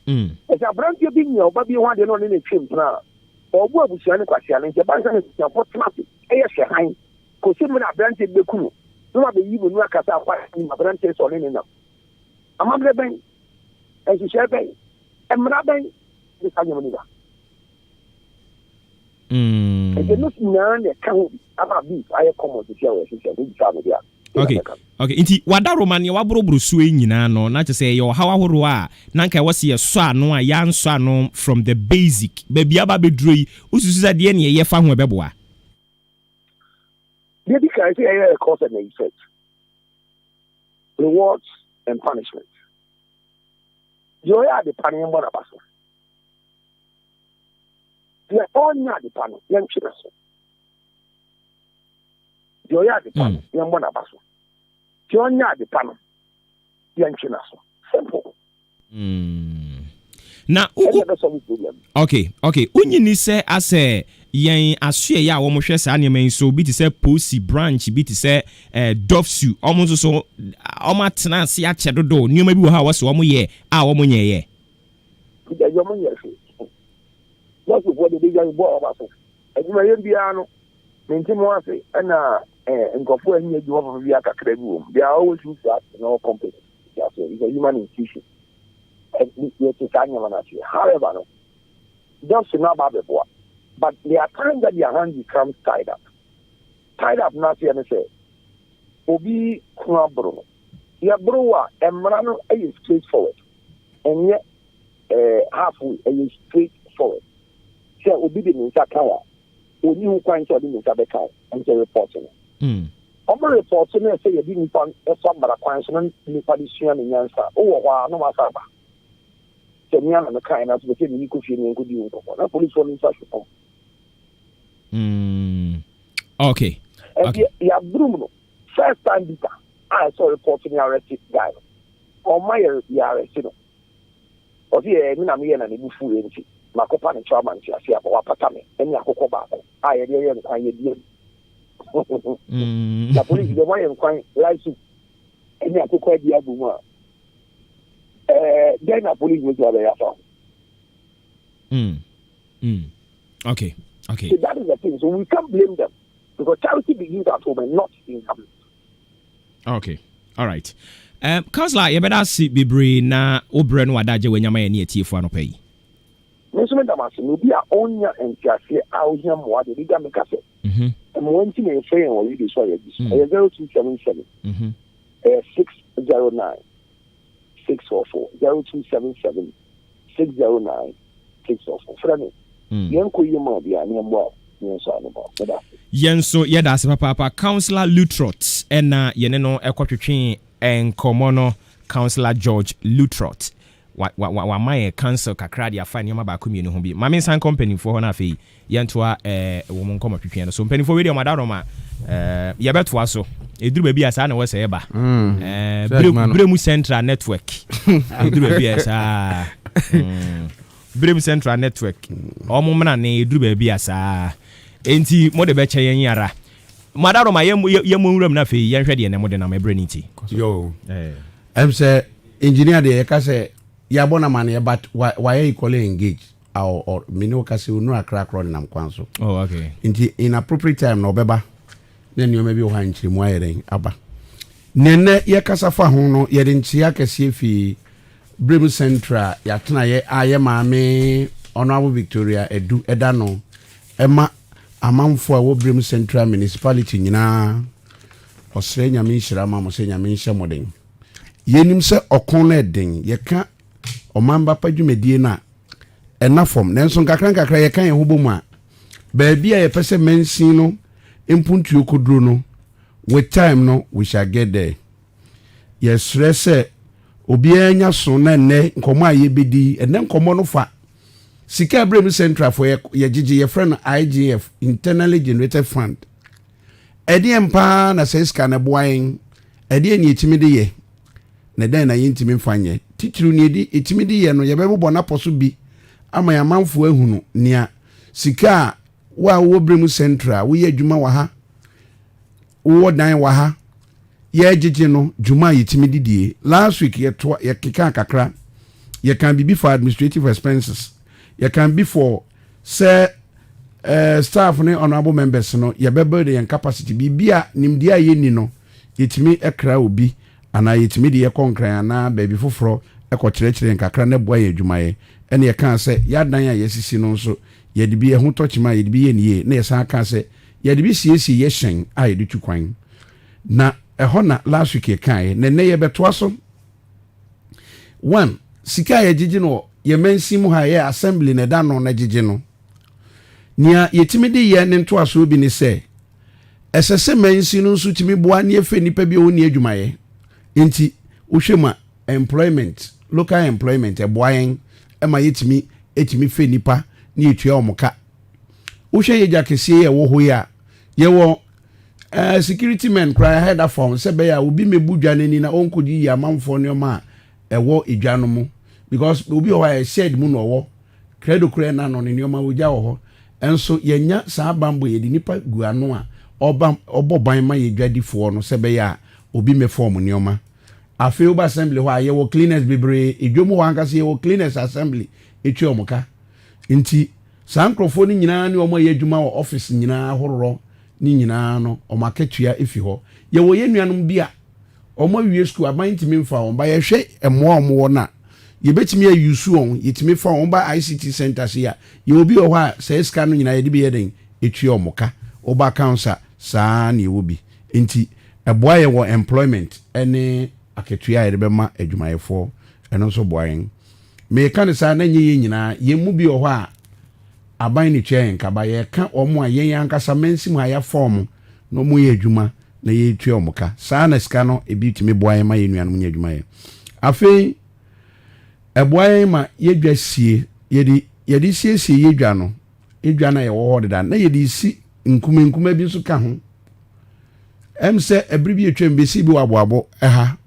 As a brand you being your baby one day on any trim now. Or what was your question? And the bank is for traffic. Air high. Consumer branches be cool. No, be even work as a branches or in enough. Among the bank, as you shall pay, and Marabank is a young and the nothing none that can about this. I come on to share with Okay, inti wada romania wabrobro suwe nyina no na che say yo hawa horo a na nka wase ye so ano a ya nso ano from the basic baby aba beduro yi ususu za de ne ye fa ho beboa Maybe can say a cause and effect. Rewards and punishments. You are the panning one of us. You are all not the panel, young children. You are the panel, young one of us. You are not the panel, young children. Simple. Now, okay. Unyini say ase yen asue ya wo mo hwe sa ne so bi ti say posi branch bi ti say dofsu omo so omo atena ase a chedodo nioma bi wo ha wo se omo ye a wo mo nye ye. Yo mo nye so. What you what the big guy bo oba so. Ejuma ye bia no. Menti mo ase na nkofo anyi agi wo bi akakra bi wo. They are always use that in all companies. It's a human institution. However, no, those should not have a boy. But there are times that their hand becomes tied up. tied up na se ne say obi kwa bro ya bro wa emra no e straight forward and yet halfway e straight forward say obi de nsa kawa oni hu kwan so de nsa be kawa and say report no omo report no say ye di nipa e so mara kwan so no nipa di sua ne nyansa o wo hwa no ma saba tenia na kai na so ke ni ko fie ni ko di nko na police for nsa so okay ya broom no first time bita I saw reporting arrested guy on my arrest no o die mi na me na ne bufu enti makopa ne chairman ti ase aba wapata me eni akokọ ba ko aye de ye aye die la police de moyen kwan license eni akokọ di abu mu then the police will do their phone. Okay. So that is the thing. So we can't blame them because charity begins at home and not in government. Okay. All right. Councillor, you better see Bibri na obre no adaje wenyama ye ne atiefo anopai. Meso da mase no bia onya entiase a ohia mo ade diga meka se. Mo nti na efe en wori di so ya bi. 0277. 609 644 0277 609 644. Frame. Yenko yema bia ne mbo yenso anebo. Yenso yeda se papa Councillor Lutrot ena yene no ekotwetwe enkomo no Councillor George Lutrot wa my council kakra dia fa ne ma ba komi no ho bi mame san company for ho na afei yentoa wo mon komo twetwe no so mpani for we dia madaro ma ye betoa so eduru ba bi asa na wo se eba bremu central network eduru ba bi asa bremu central network o mo mna na eduru ba bi asa enti mo de be che yen yara madaro ma ye mo nwuram na afei yen hwe de ne mo de na mebre ni ti yo em say engineer de ka say ya bona man but why equally engaged or mino ka say unu akra na mkwanso. Oh okay. In appropriate time no beba then you maybe ohan chirimu ayeren aba nene ye kasa fa ho no ye de ntia kase fi Bremu Central ya tena ye aye maame Honorable Victoria Edu Edano ema amanfo a wo Bremu Central municipality nyina osre nyame nhira ma mo se nyame nhye moden yenim se okon na eden ye ka omamba padwumedie na enafom nenso nkakra ye kan ye hobomu a baabia ye pese mensin no impuntu koduro no with time no we shall get there. Yes rese obi anya so na ne nkomo aye bedi ene nkomo no fa sika Bremu Central for ye gigi ye friend IGF internally generated fund edi empa na se sika na boain edi eni etimi de ye na den na yintimi mfanye titiru ni edi etimi de ye no ye bebo na poso bi ama ya manfo ahunu nia sika wo Bremu Central wo ye adwuma wa ha wo dan wa ha ye gigi no dwuma yitimi didie last week ye keka kakra ye can be for administrative expenses ye can be for say staff ne honorable members no ye be build your capacity bibia nimdia ye ni no yitimi ekra obi ana yitimi de ye konkran na baby foforo ekokyerekere kakra na boa ye adwuma ye ene ye kan say ya dan ya yesisi no so ye de bi ye ho tochima ye de bi ye nie na ye san kan say ye de bi siesi ye hyen a ye de tukwan na ehona last week ye kan ne ye betoa so one sika ye gigi no ye mensimu ha ye assembly ne da no na gigi no nia yetimi de ye ne nto aso bi ni se esese mensi no nso timi boa ne efe nipa bi oni adwuma ye enti wohwema employment local employment eboayen ema yetimi etimi fe nipa ne etua omoka wohwe ye jakese ye wo ho ya ye wo security men cry header form se be ya obi mebudwane ni na onkodi ya manfo ne ma ewo edwano mu because obi o wa shed mu no wo credo kure na no ne ma ogya wo ho enso yenya saa bambo ye di nipa guano a oboban ma ye dwadifo no se be ya obi me form ne ma afi oba assembly ho aye wo cleaners bebre edwomu wanka se ye wo cleaners assembly etu omuka nti saa nkrofo ni nyina ne omo ye adwuma wo office nyina hororo ni nyina no omaketua efi ho ye wo ye nuanom bia omo wie school abantimi mfa on ba ye hwe emo omo wo na ye betimi ayusu on yetimi fa on ba ICT center se ya ye obi o ha se ska no nyina ye de be ye den etua omoka oba council saa ne ɛwɔ bi nti ɛboa yɛ wɔ employment ɛne aketua yɛde bɛma adwumayɛfoɔ ɛno nso boa yɛn meka ne saa na nyɛ yɛ nyinaa yɛn mu bi wɔ hɔ a aban ne tua yɛn kaba yɛka ɔmo a yɛn ankasa mansi mu a yɛfɔm na ɔmo yɛ adwuma na yɛtua ɔmo ka saa na sika no ebi tumi boa yɛn ma yɛn nuanom nyɛ adwuma yɛn afei ɛboa yɛn ma yɛdwa sie yɛde siesie yɛdwa no edwa na yɛwɔ hɔ deda na yɛde si nkuma bi nso ka ho ɛm sɛ ɛbere bi etwam besi bi waboabo ɛha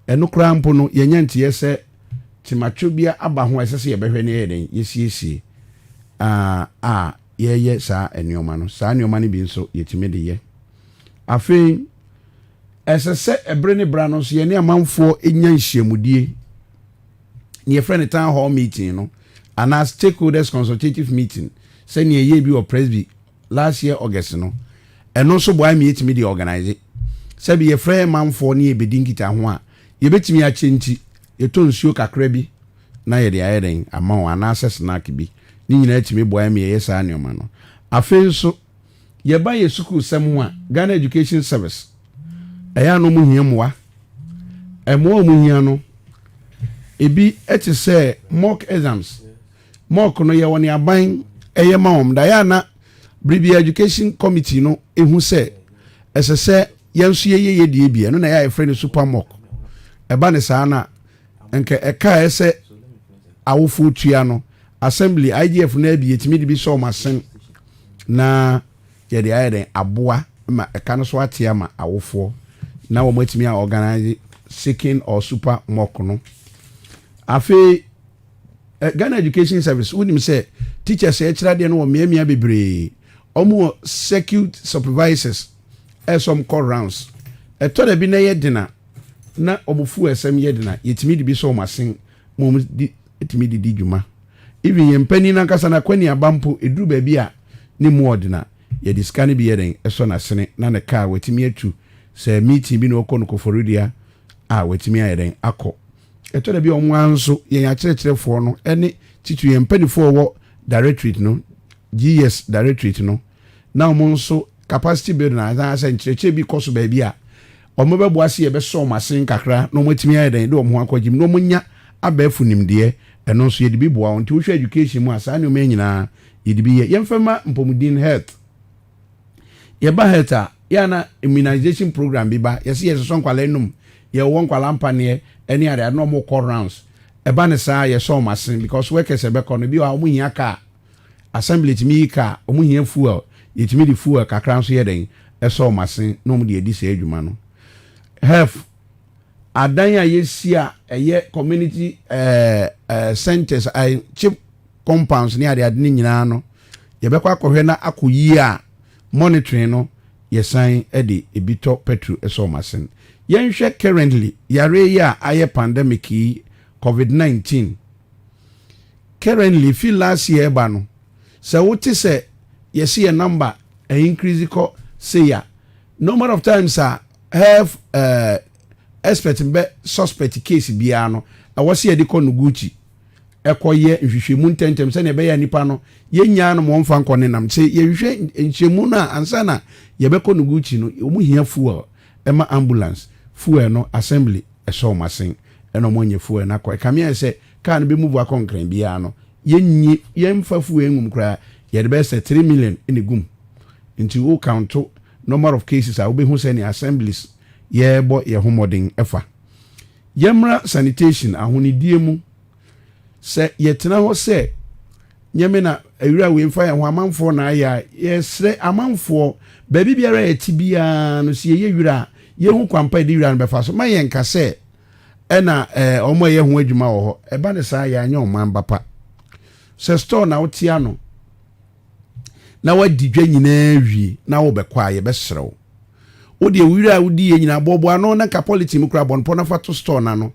ɛno koraa mpo no yɛnya nteɛ sɛ timatwo bia aba ho ɛsɛ sɛ yɛbɛhwɛ ne yɛyɛ den yɛsiesie yɛyɛ saa nneɛma no saa nneɛma no bi nso yɛtumi de yɛ afei ɛsɛ sɛ ɛbere ne bra no nso yɛne amanfoɔ ɛnya nhyiamudie ne yɛfrɛ ne town hall meeting no anaa stakeholders consultative meeting sɛnea yɛ bi wɔ presby last year August no ɛno nso boa mi yɛtumi de organize sɛbi yɛfrɛ manfoɔ ne yɛbɛdi nkita ho a yɛbɛtumi akyɛ nti yɛtɔ nsuo kakra bi na yɛde ayɛ den ama wɔn anaasɛ snack bi ne nyinaa tumi boa mi yɛyɛ saa nneɛma no afei nso yɛba yɛ sukuu sɛm a Ghana Education Service ɛyɛ ano mu hia mmoa ɛmmoa mu hia no ebi ɛte sɛ mock exams mock no yɛwɔ ne aban ɛyɛ ma wɔn dayana Bribia Education Committee no ehu sɛ ɛsɛ sɛ yɛn nso yɛyɛ die bi ɛno na yɛ ayɛfrɛ ne super mock ɛba ne saa na nke ɛka ɛsɛ awofo tua no assembly IGF na bi yɛtumi de bi sɔ ɔmasen na yɛde ayɛ den aboa ma ɛka no so atea ma awofo na wɔn atumi a organize second or super mock no afei Ghana Education Service wonim sɛ teachers ɛkyerɛ deɛ no wɔ miamia bebree ɔmo circuit supervisors ɛsom call rounds ɛtɔ da bi na yɛ dena na ɔmofu ɛsɛm yɛ dena yɛtumi de bi sɔ ɔmasen ma ɔmo yɛtumi de di dwuma even yɛn mpanin nankasa na kwani abampo eduru baabi a ne mu ɔdena yɛde sika no bi yɛ den ɛsɔ n'asene na ne kaa wɔtumi atu sɛ meeting bi na ɔkɔ no kɔfɔridia a wɔtumi ayɛ den akɔ ɛtɔ da bi ɔmo anso yɛn akyerɛkyerɛfoɔ no ɛne titu yɛn mpanifoɔ wɔ directorate no GS directorate no na ɔmo nso capacity building anaasɛ nkyerɛkyerɛ bi kɔ so baabi a ɔmo bɛboa se yɛbɛsɔ ɔmo asen kakra na ɔmo atumi ayɛ den de ɔmo ho akɔgyim na ɔmo nya abɛɛfo nimdeɛ ɛno nso yɛde bi boa wɔn nti wohwɛ education mu a saa nneɛma nyinaa yɛde bi yɛ yɛmfa ma mpɔmudin health yɛba health a yɛana immunization program bi ba yɛsɛ yɛsosɔ nkwalaa enum yɛwɔ nkwalaa mpaneɛ ɛne ade na ɔmo kɔ rounds ɛba ne saa yɛsɔ ɔmo asen because workers ɛbɛkɔ no bi a ɔmo hia kaa assembly tumi yi kaa ɔmo hia fuel yɛtumi de fuel kakra nso yɛ den ɛsɔ ɔmo asen na ɔmo de adi saa adwuma no health adan a yɛsi a ɛyɛ community centers chip compounds ne ade ne nyinaa no yɛbɛkɔ akɔhwɛ na akɔ yie a monitoring no yɛsan de ebi tɔ petrol ɛsɔ ɔmo asen yɛnhwɛ currently yare yi a ayɛ pandemic yi COVID-19 currently fi last year ba no sɛ wote sɛ yɛsi yɛ number increase kɔ say ya number of times a have expert mbɛ suspect case biara no ɛwɔ sɛ yɛde kɔ no Gucci ɛkɔ yɛ nhwehwɛmu ntɛntɛm sɛ ne ɛbɛyɛ nipa no yɛnyaa no mo mfa nkɔ ne nam sɛ yɛhwehwɛ nhwehwɛmu no a ansa na yɛbɛkɔ no Gucci no ɔmo hia fuel ɛma ambulance fuel no assembly ɛsɔ ɔmo asen ɛna ɔmo nyɛ fuel na kɔ ɛkamea sɛ kaa no bɛ move akɔ nkran biara no yɛmfa fuel ngum koraa yɛde bɛyɛ sɛ 3 million ɛna gum nti wo count number of cases a wobɛhu sɛ ne assemblies yɛbɔ yɛ homɔden ɛfa yɛmra sanitation ahonidie mu sɛ yɛtena hɔ sɛ nyɛme na awura wei mfa yɛn ho amanfoɔ na ayɛ a yɛsrɛ amanfoɔ baabi biara yɛti biara no sɛ yɛyɛ wura a yɛhu kwampa yɛde wura no bɛfa so ma yɛnka sɛ ɛna ɔmo yɛ ho adwuma wɔ hɔ ɛba ne saa yɛanyɛ ɔman bapa sɛ store na wotia no na wadi dwa nyinaa wie na wobɛkɔ a yɛbɛserɛw wode wura a wodi yɛ nyinaa bɔbɔa no na ka polity mu kora bɔnpɔ na fa to store na no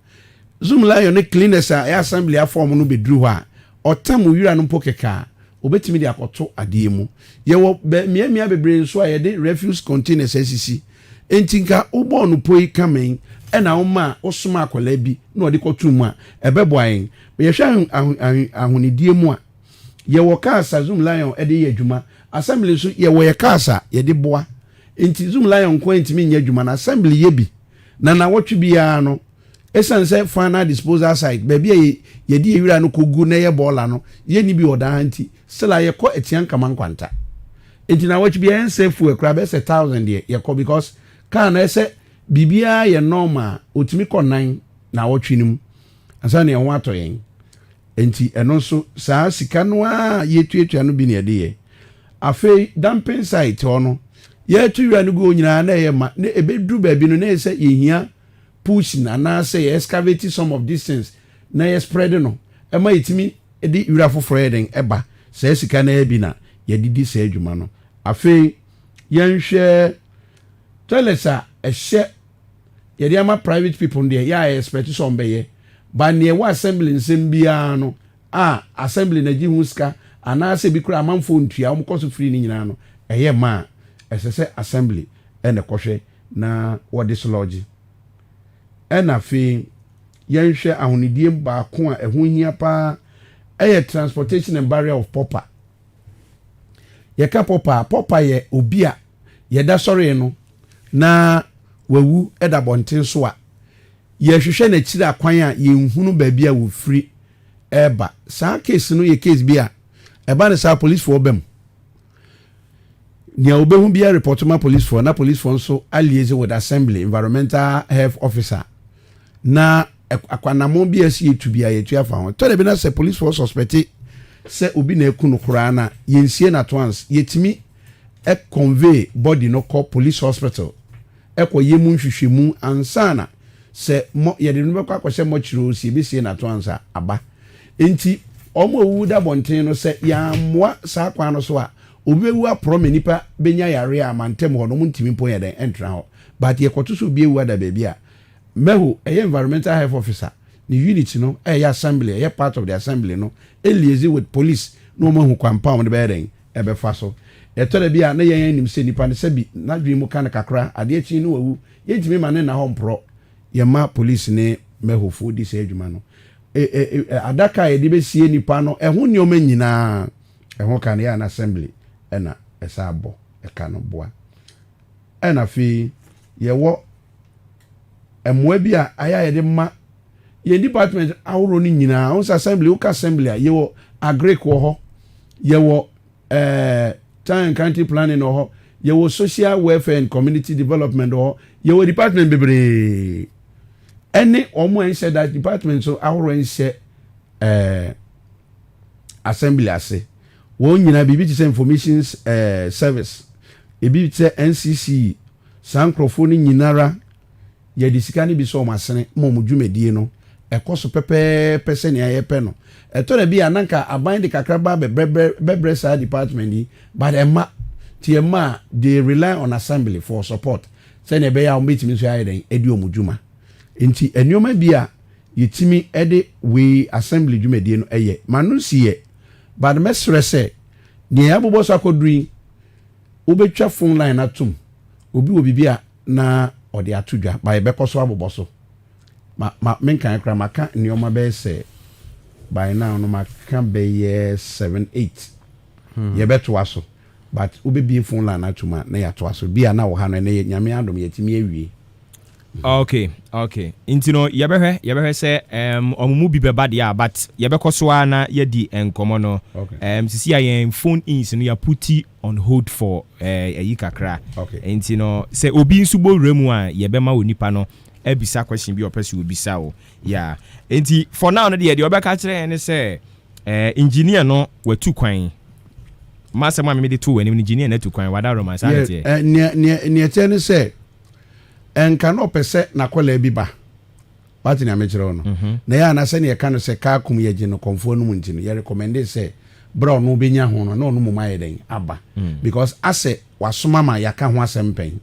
zoom lion ne cleaners a assembly form no beduru hɔ a ɔtam wura no mpo keka obetimi de akɔto adeɛ mu yɛwɔ miamia bebree nso a yɛde refuse containers asisi entinka wobɔ no poi kamen ɛna woma wosoma akwala bi na ɔde kɔto mu a ɛbɛboa yɛn yɛhwɛ ahonidie mu a yɛwɔ cars zoom lion ɛde yɛ adwuma assembly so yɛwɔ yɛ cars a yɛde boa nti zoom lion ko ntimi nya adwuma na assembly ye bi na wotwe bia no esan say final disposal site baby ye di ewira no kogu na ye bola no ye ni bi oda anti still ye ko etian kama nkwanta enti na wotwe bia en safe we kra be 1000 ye ko because kan na say bibia ye normal otimi ko 9 na wotwe nim ansa na ye ho atoyen enti eno so saa sika no a ye tuatua no bi na ye de ye afei dumping site ono ye tuwa no go nyina na ye ma na ebedu ba bi no na ye say ye hia push na na say excavate some of distance na ye spread no e ma yitimi e di ura foforo den eba say sika na bi na ye didi say adwuma no afei ye nhwe toilets a hye ye di ama private people there ya expect some be ye ba ne wa assembly nsem bia no assembly na gi hu sika ana say bi kura amanfo ntua om koso free ni nyina no eye ma esese assembly e ne kohwe na what dislodge ena fi yenhwe ahonidie baako a eho hia pa transportation and barrier of popper yeka popper ye obi a yeda sori no na wawu eda bonten so a ye hwehwe na kire akwan a yenhunu ba bia wo free eba saa case no ye case bia eba ne saa police for obem nia obehu bia report ma police for na police for so alliance with assembly environmental health officer na akwanamo bi asi etu bia yetu afa ho to de bi na se police for suspect se obi na ekunu kura na yensie na twans yetimi e convey body no call police hospital e ko yemu nhwehwemu ansana se mo ye de no be kwa kwose mo chiro si bi sie na twans aba enti omo owu da bonten no se ya moa sa kwa no so a obi wu aprome nipa benya yare a mantem ho no ntimi mpo ye den entra ho but ye kotoso obi wu da baby a mehu environmental health officer ni unit no assembly part of the assembly no liaise with police no mo hu compound be den be fa so etore bia na yen nim se nipa ne se bi na dwi mu kan kakra ade achi no wawu yentimi ma ne na ho mpro ye ma police ne mehu fu di se adwuma no adaka ye de be sie nipa no eho ne o manyina eho kan ya na assembly na esa abo ka no boa na fi ye wo emwa bi a aya ye de ma ye department awro ni nyina on assembly o ka assembly a ye wo agric wo ho ye wo town county planning ho ye wo social welfare and community development ho ye wo department bebre any omo en say that department so awro en say assembly ase wo nyina bibi ti say information service e bi ti NCC sankrofo ni nyinara ye disikani bi so masene mo dwumedie no ekoso pepe se ne ayepe no etore bi ananka aban de kakraba bebre sa department yi but emma they rely on assembly for support say ne be ya o metimi so ayeden edi omudwuma enti enioma bi a yetimi ede we assembly dwumedie no eye manu siye but mesre se ne abobo so akodui obetwa phone line atum obi bia na odi atudwa ba ye bekoso aboboso ma menkan kra maka nioma be se by now no maka be 7-8 ye beto aso but obi bi phone line atuma na ya to aso bia na wo ha no ne nyame adom yetimi awie okay intino yebehwe se omumu bi beba dia but yebekoso na yedi enkomo no sisi ayen phone ins no ya puti on hold for ayi kakra intino se obi nsubo remu a yebema onipa no ebisa question bi opese obisa o ya enti for now no de obeka kire ne se engineer no watu kwan masema me de to wani engineer na tu kwan wada romance ate ne tene se enka no pese na kola bi ba pati na mechiro no na ya na se ne ka no se ka kum ye gino konfo no munti no ye recommend se bro no benya ho no no mu maye den aba because ase wasoma ma yaka ho asempen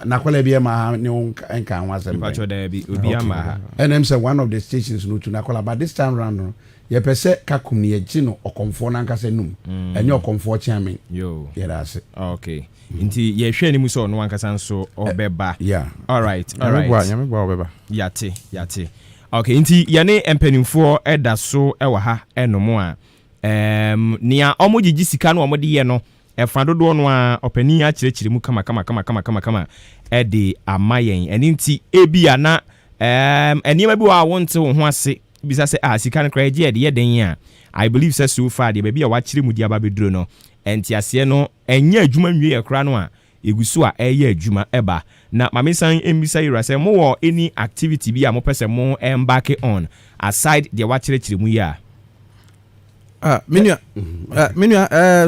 na kola bi ma ne enka ho asempen pacho da bi obi ama and say one of the stations no to na kola but this time round no ye pese ka kum ye gino okonfo na nka se num enye okonfo chairman yo ye da se okay inti ye hwe ni mu so no ankasa nso obeba all right nyame gwa obeba yate okay inti ye ne empanimfo eda so ewa ha enomo a nia omogigi sika no omode ye no ɛfa dodoɔ no a ɔpani akyerɛkyerɛ mu kama ɛde ama yɛn ɛne nti ebia na nneɛma bi wɔ a wonte wo ho ase bisa sɛ sika no koraa gye yɛde yɛden a I believe sɛ so far deɛ baabi a wakyerɛ mu di aba bɛduro no ɛnti aseɛ no ɛnyɛ adwuma nwie yɛ koraa no a ɛgu so a ɛyɛ adwuma ɛba na mame san mbisa yira sɛ mowɔ any activity bi a mopɛ sɛ mo embark on aside deɛ wakyerɛkyerɛ mu yi a menua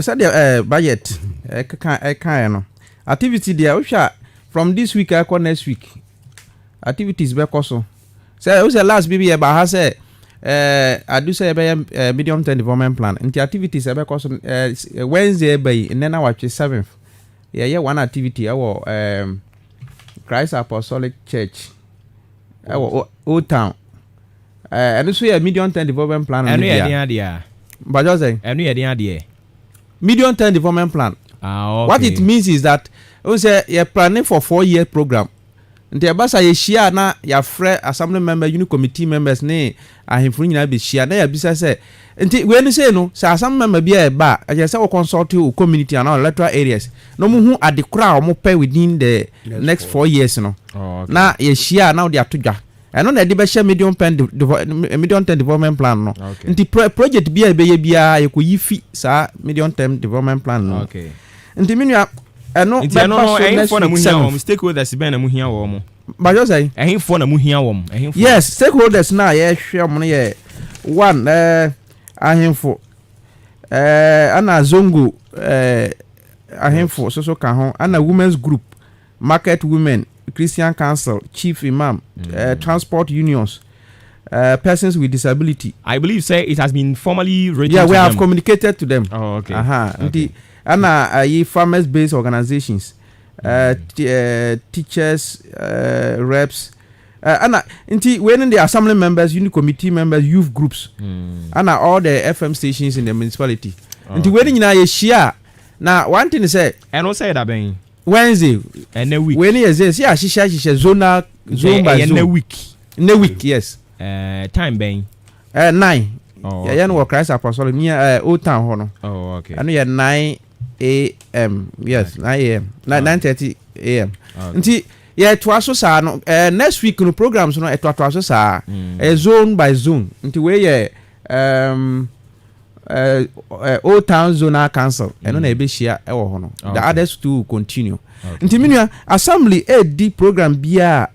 sɛdeɛ budget ɛkaeɛ no activity deɛ wohwɛ from this week ɛkɔ next week activities bɛkɔ so sɛ wosɛ last bibi yɛ ba ha sɛ adu sɛ yɛbɛyɛ medium term development plan nti activities ɛbɛkɔ so Wednesday ɛbɛyi nnɛ na watwe 7th yɛyɛ one activity ɛwɔ Christ Apostolic Church ɛwɔ Old Town ɛno so yɛ medium term development plan ɛno yɛ den adeɛ Bajo say ɛno yɛ den adeɛ medium term development plan okay. What it means is that we say you're planning for 4-year program nti ɛbasa yɛhyia na yɛafrɛ assembly member unit committee members ne ahemfo nyinaa bɛhyia na yɛbisa sɛ nti wei ne sei no sɛ assembly member bi a ɛba ɛkyɛ sɛ wo consult wo community and electoral areas na mo hu ade kora a wɔn pɛ within the next 4 years no na yɛhyia na wode ato dwa ɛno na ɛde bɛhyɛ medium term development plan no nti project bi a ɛbɛyɛ biara yɛkɔyi fi saa medium term development plan no nti menua ɛno bɛba so next week stakeholders bɛn na mu hia wɔ mo bajo say ɛhinfo na mu hia wɔ mo ɛhinfo yes stakeholders na yɛhwɛ mo no yɛ one ahemfo ana zongo ahemfo so ka ho ana women's group market women Christian Council chief imam transport unions persons with disability. I believe say it has been formally written we have communicated to them. Okay. Okay. Ana farmers based organizations teachers reps ana nti when the assembly members unit committee members youth groups ana all the FM stations in the municipality nti when nyina ye share na one thing say and no say that ben Wednesday and a week when you say ahihia zone by zone in a week yes time ben 9 oh yeah no Christ Apostolic near Old Town ho no oh okay and you 9 a.m. yes 9 a.m. 9:30 a.m. nti yeah to aso saa no next week no programs no to aso saa zone by zone nti we Old Town Zonal Council and on a beshia ewo ho no the others to continue nti menua assembly AD program bia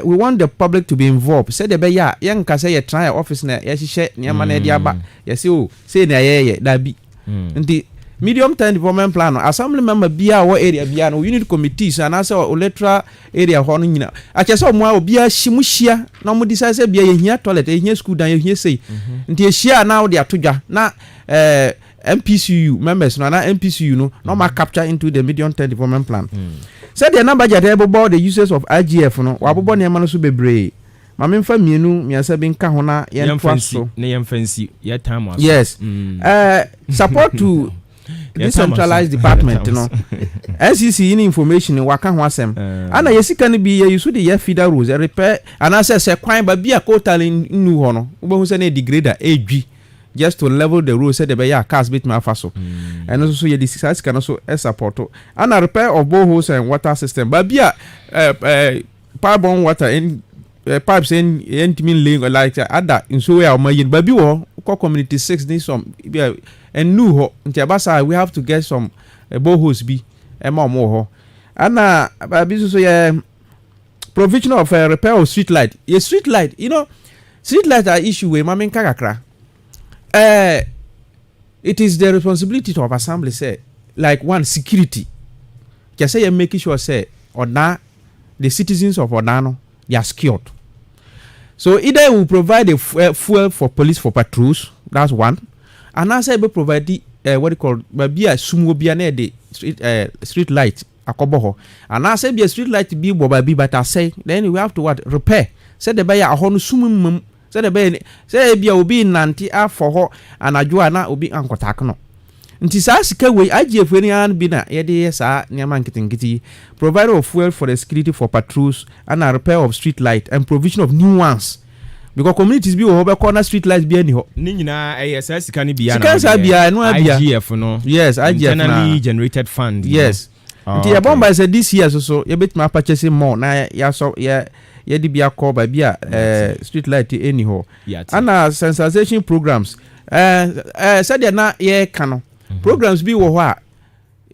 we want the public to be involved said the be ya yenka say ye try office na ye hihye niam na e dia ba ye say o say na ye da bi nti medium term development plan assembly member bia wo area bia no unit committees and as electoral area ho no nyina ache say mo obia hyimuhia na mo decide say bia ye hia toilet ye hia school dan ye hia sei nti ye hia na wo de atodwa na MPCU members no na MPCU no no ma capture into the medium term development plan said the number budget about the uses of IGF no wa bobo ne ma no so bebre ma me mfa mienu miasa bi nka ho na ye ntwa so na ye fancy ye time was yes support to decentralized department no NCC in information waka ho asem ana yesika no bi ye use the ye feeder rules repair ana se kwan ba bia ko talent nu ho no wo hu se na degrader edwi just to level the road said the be cars bit ma faso and also ye this can also support ana repair of boreholes and water system ba bia pipe-borne water in pipes in intimate link like other in so we are my ba bi wo community 6 need some and new ho nti abasa we have to get some boreholes bi e ma mo ho ana ba bi so ye provision of repair of street light ye street light you know street light are issue we ma men kakra it is the responsibility of assembly say like one security just say you making sure say Oda the citizens of Odano they are secured so either we provide a fuel for police for patrols that's one and now say we provide the what you call be a sumo be na the street light akobo and now say be a street light be boba bi but I say then we have to what repair say the buy a hono sumo say the be say bia obi nanti afọ ho anadwo ana obi ankotak no nti saa sika we agf ni an bi na ye de saa nyama nkitinkiti provider of fuel for the security for patrols and a repair of street light and provision of new ones because communities bi wo be corner street lights bi ani ho ni nyina sa sika ni bia na sika bia no abia IGF no yes IGF internally generated fund yes nti ya bomba say this year so you bet ma purchase more na ya so ya di bia call ba bia street light any ho ana sensitization programs said na ye kano programs bi wo ho a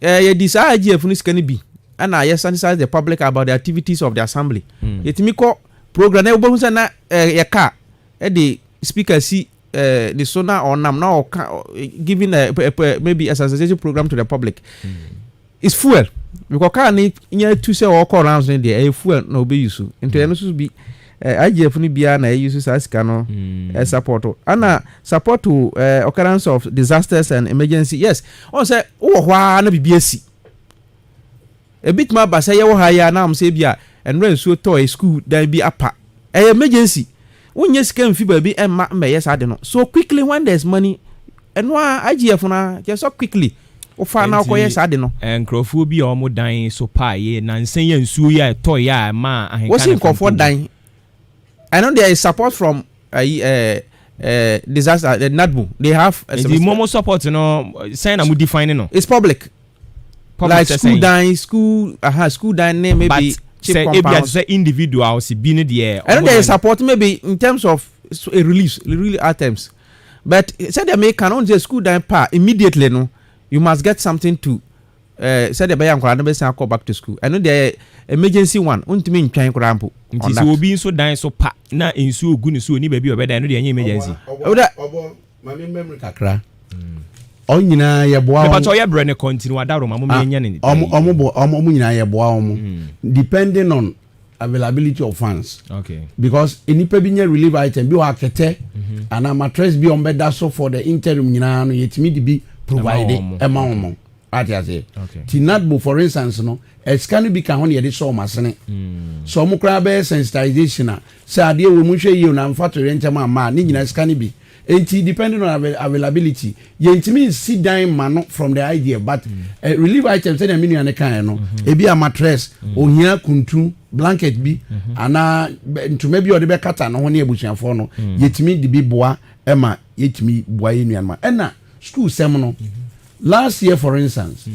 ye desire IGF no sika ni bi ana ye sensitize the public about the activities of the assembly yetimi ko program na obo say na ye ka the speaker see the sona or nam now giving maybe a sensitization program to the public is fuel because car ni nya tu say all call rounds in there fuel no be use into no so be IGF ni bia na use sasika no support ana support to occurrence of disasters and emergency yes on say wo hwa na bibia si a bit ma ba say ye wo ha ya na am say bia and rain so toy school dan bi apa emergency wonye sika mfi ba bi emma yes ade no so quickly when there's money and wa IGF na just so quickly ofa na ko yes ade no enkrofo bi o mo dan so pa ye na nsen ya nsuo ya toy ya ma ahenka was in comfort dan I know there is support from disaster the NADBU they have the momo support no say na mo define no it's public like school dan school dan name maybe say ebia say individuals bi ne there I know there is support maybe in terms of a release really items but say they make can on the school dan pa immediately no you must get something to say the bayan kwara no be say go back to school I know the emergency one untimi ntwan kwara mpo nti so obi so dan so pa na ensu ogu ne so ni ba bi obeda no de anya emergency obo mami memory kakra on nyina ye boa but o ye bre ne continue adaro ma mo nya ne omo nyina ye boa omo depending on availability of funds okay because enipa bi nya relief item bi wa kete and mattress bi on beda so for the interim nyina no yetimi di bi provide amount ati tinadbo for instance no escan bi ka ho ne yede so masene so mo kra be sensitization a say ade we mu hwe yi na mfatore ntema ma ne nyina escan bi enti depending on availability yentimi sit down man from the idea but relief items say na menu ne kan no e bi a mattress ohia kuntu blanket bi ana ntuma bi ode be kata no ho ne abusuafo no yetimi di bi boa ema yetimi boa ye nuan ma ena school sem no last year for instance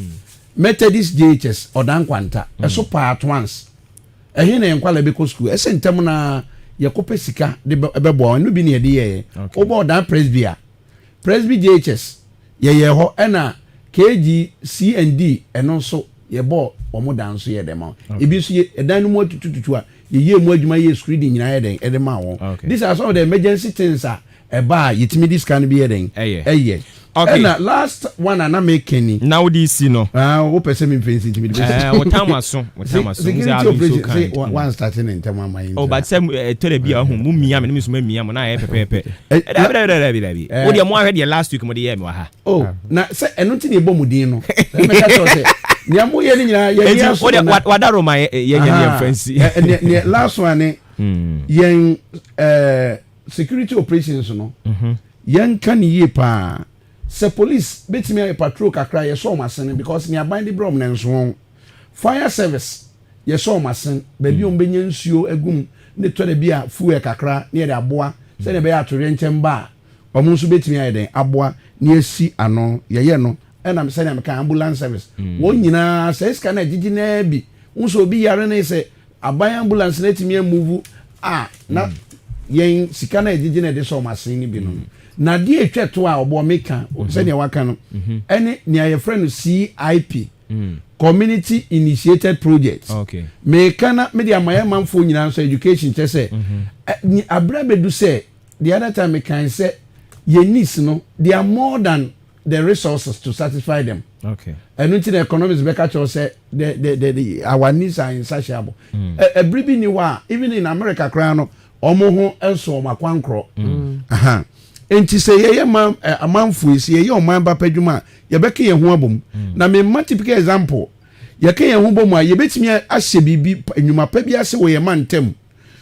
Methodist JHS odan kwanta eso part once ehe na enkwala be ko school ese ntem na yakope sika de bebo no bi ne de ye obo odan presby JHS ye ho ena KG CND eno so ye bo omo dan so ye dem ebi so ye edan no mo tututu a ye mu adwuma ye screening nyina ye den e de ma won these are some of the emergency things eba yetimi this can be ye den eye okay na last one ana make any now this no wo pese me fancy intimi what time so say one starting in time my oh but say tell be ahun mu mia me so mia mo na ye pepepe o de mo ahwe last week mo de ye me wa ha oh na say eno ti na ebo mu din no me ka so say ni amo ye ni nyina ye ya so wadaro ma ye fancy ne last one yen security operations no yen kan ye pa se police betimi a patrol kakra ye so masen because ni aban de brom na nso fire service ye so masen ba bi on benya nsuo agum ne to de bia fuel kakra ne de aboa se ne be ya to renchen ba omo nso betimi a den aboa ne asi ano ye no na me se ne ka ambulance service won nyina se iska na gigi na bi nso obi yare ne se aban ambulance na timi move na yen sika na gigi na de so masen ni bi no na die etweto a obo meka se ne waka no ene ne aye friend no CIP community initiated projects okay meka na me dia maye manfo nyina so education che se abra bedu se the other time me kan se ye needs no they are more than the resources to satisfy them okay and until the economics be catch us say the our needs are insatiable everybody ni wa even in America crown no omo ho enso makwankro enti se ye amanfo isi ye oman ba padwuma ye beke ye ho abom na me ma typical example ye ke ye ho bom a ye betimi ahye bibi enwuma pa bi ase wo ye mantem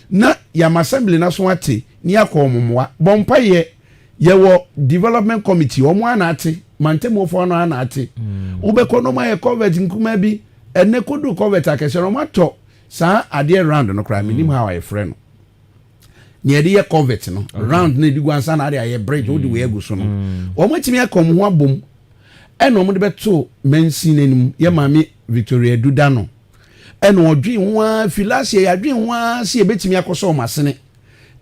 na ya assembly na so ate ni akommoa bompa ye wo development committee omo ana ate mantem ofo no ana ate ubeko no ma ye covet nkuma bi ene kodu covet akese no mato sa ade round no kra minim how I friend near the covert no round ne digu ansa na area bridge wo de we agu so no o matimi akom ho abom e no mo de beto mensin anim ye mame Victoria Duda no e no odwen ho a filasia ya dwen ho a se e betimi akoso o masene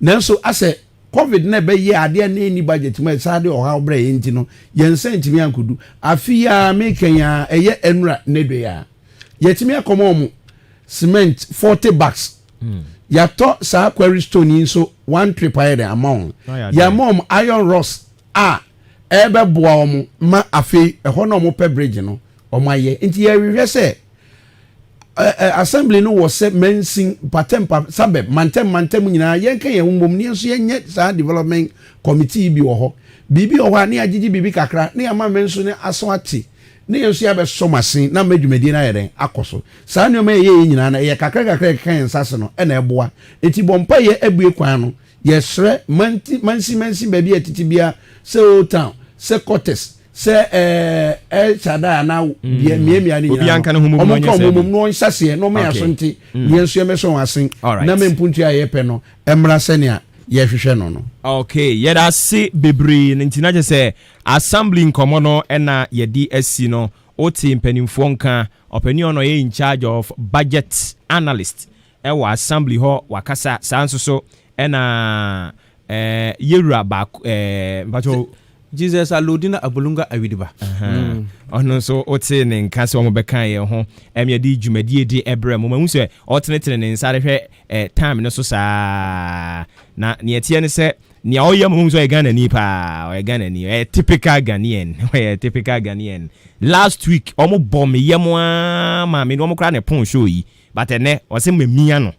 nanso ase covid na be ye ade na ni budget ma sa de o ha obra ye nti no ye nsa ntimi ankodu afi ya meken ya eye enura nedwe ya yetimi akomo mu cement 40 bucks ya to sa quarry stone so 1 trip higher amount ya mom iron rods ebe boa omo ma afi eho na omo pe bridge no omo aye nti ya hwehwe se assembly no was say mensin patempa sabeb mantem nyina yenka ye humbom ne so yenye sa development committee bi wo ho bibi wo ha ne agigi bibi kakra ne ama menso ne aso ate ne yeso ya be somasen na madwumadi na yeren akoso sa ne oma ye nyina na ye kakra kan sase no e na eboa eti bompa ye abue kwan no ye sre mansi baby atiti bia se o town se quarters se chada na miemia ni obi anka ne humum no nyese humum no sase no me asonti yenso ye meso asen na me mpuntu aye pe no emra senia ye hwehwe no okay ye da se bebre ntina je se assembly nkomo no na ye di asi no oti mpanimfo nka opani ono ye in charge of budget analyst wa assembly ho wakasa sanso so na yewura ba mpacho Jesus alodina abulunga awidiba ono so oti ne nka se omo bekan ye ho emye di dwumadie di ebre mo mahu se otenetene ne nsare hwe time no so saa na ne etie ne se ne oyam mo so e Ghana ni pa o Ghana ni typical Ghanaian last week omo bom yemo ma me no omo kra ne pon show yi but ene o se mamia no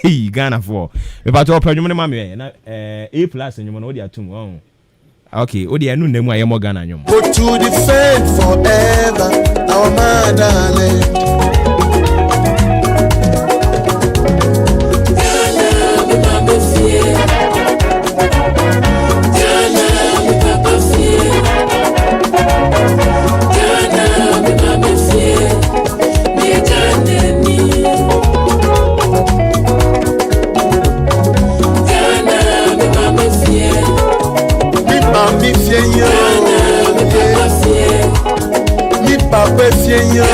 hey Ghana for we ba to opanwum ne ma me na A+ nyum no odi atum okay, odi anu nemu ayemo Ghana nyom. Go to defend forever our motherland. Ghana, we mama fear. Ghana, we papa fear. Ghana, we mama fear. Me Ghana ni. Ghana, we mama fear. Mi fien yo, mi papa fien yo,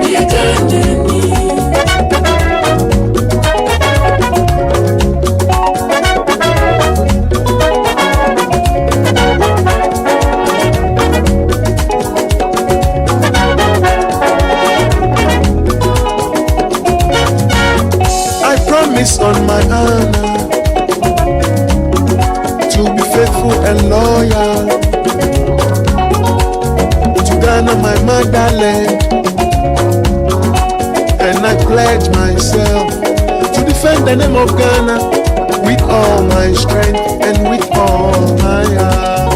mi Ghana ni. I promise on my honor to be faithful and loyal to Ghana, my motherland, and I pledge myself to defend the name of Ghana with all my strength and with all my heart.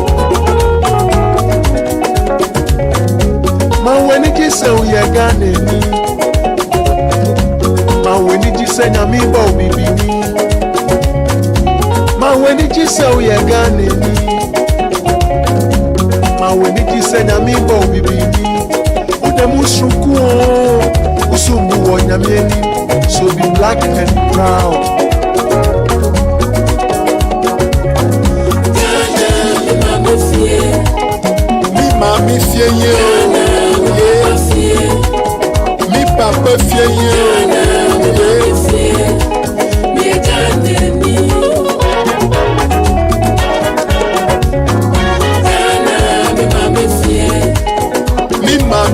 Ma when it say we are Ghana ni, ma when it say na mi bo bibi. Ma when did you say we are Ghana ni? Ma when did you say na mi bo bibi? Udemu shuku usumbu wonyameni, so be black and proud. Ghana, mi mama fear. Mi mami fear you. Mi papa fear you. Mi Ghana ni.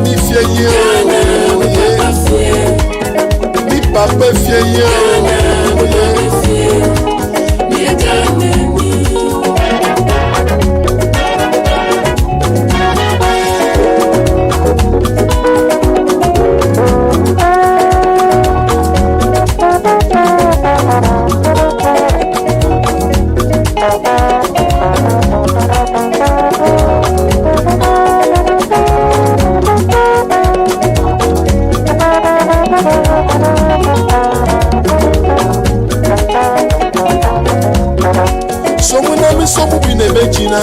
Mi fie yo, mi papa fie yo, mi Ghana ni. Somu bi ne bejina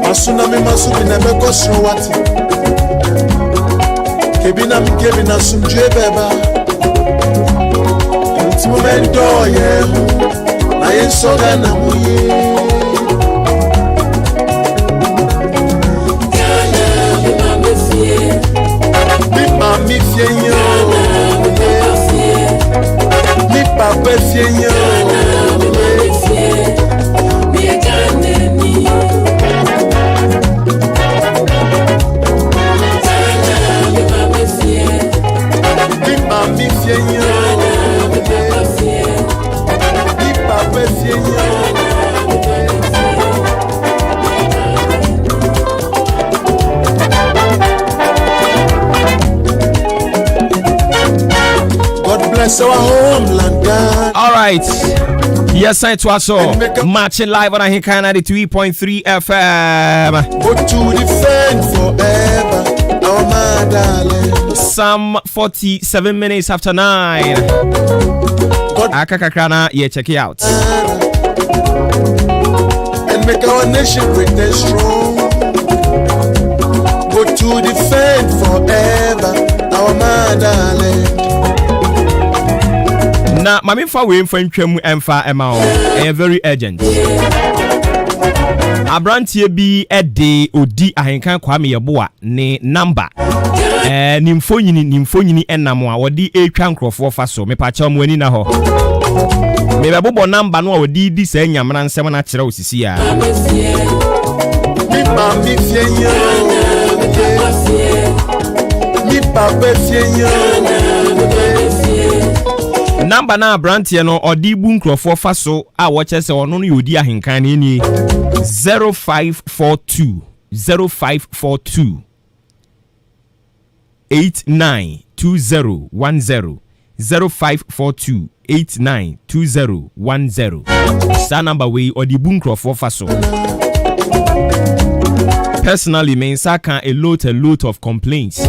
masuna mi masu bi ne beko srowati kebina sumje beba ti mo mento ye na yen so ga na mu ye mi fie yo mi papa fie yo All right. Yes, I was so matching live on Ahika 93.3 FM. But to defend forever, our darling. Some 47 minutes after 9. Akakakrana, yeah, check it out. And make our nation great and strong. But to defend forever, our darling. Na mami fa we mfa ntwam emfa ema o e very urgent abrantie bi ede odi ahenkan kwame yeboa ne number nimfonyini enam a wodi etwa nkrofo fa so mepa cha mo ani na ho me be bobo number no a wodi di sa nyamra nsem na kire osisi a mi mami fienyo mi papa fienyo number na brantie no odi bu nkrofo fa so a wo chese ono no yodi ahenkan ne ni 0542 892010 0542 892010 sa number we odi bu nkrofo fa so. Personally means I can a lot of complaints.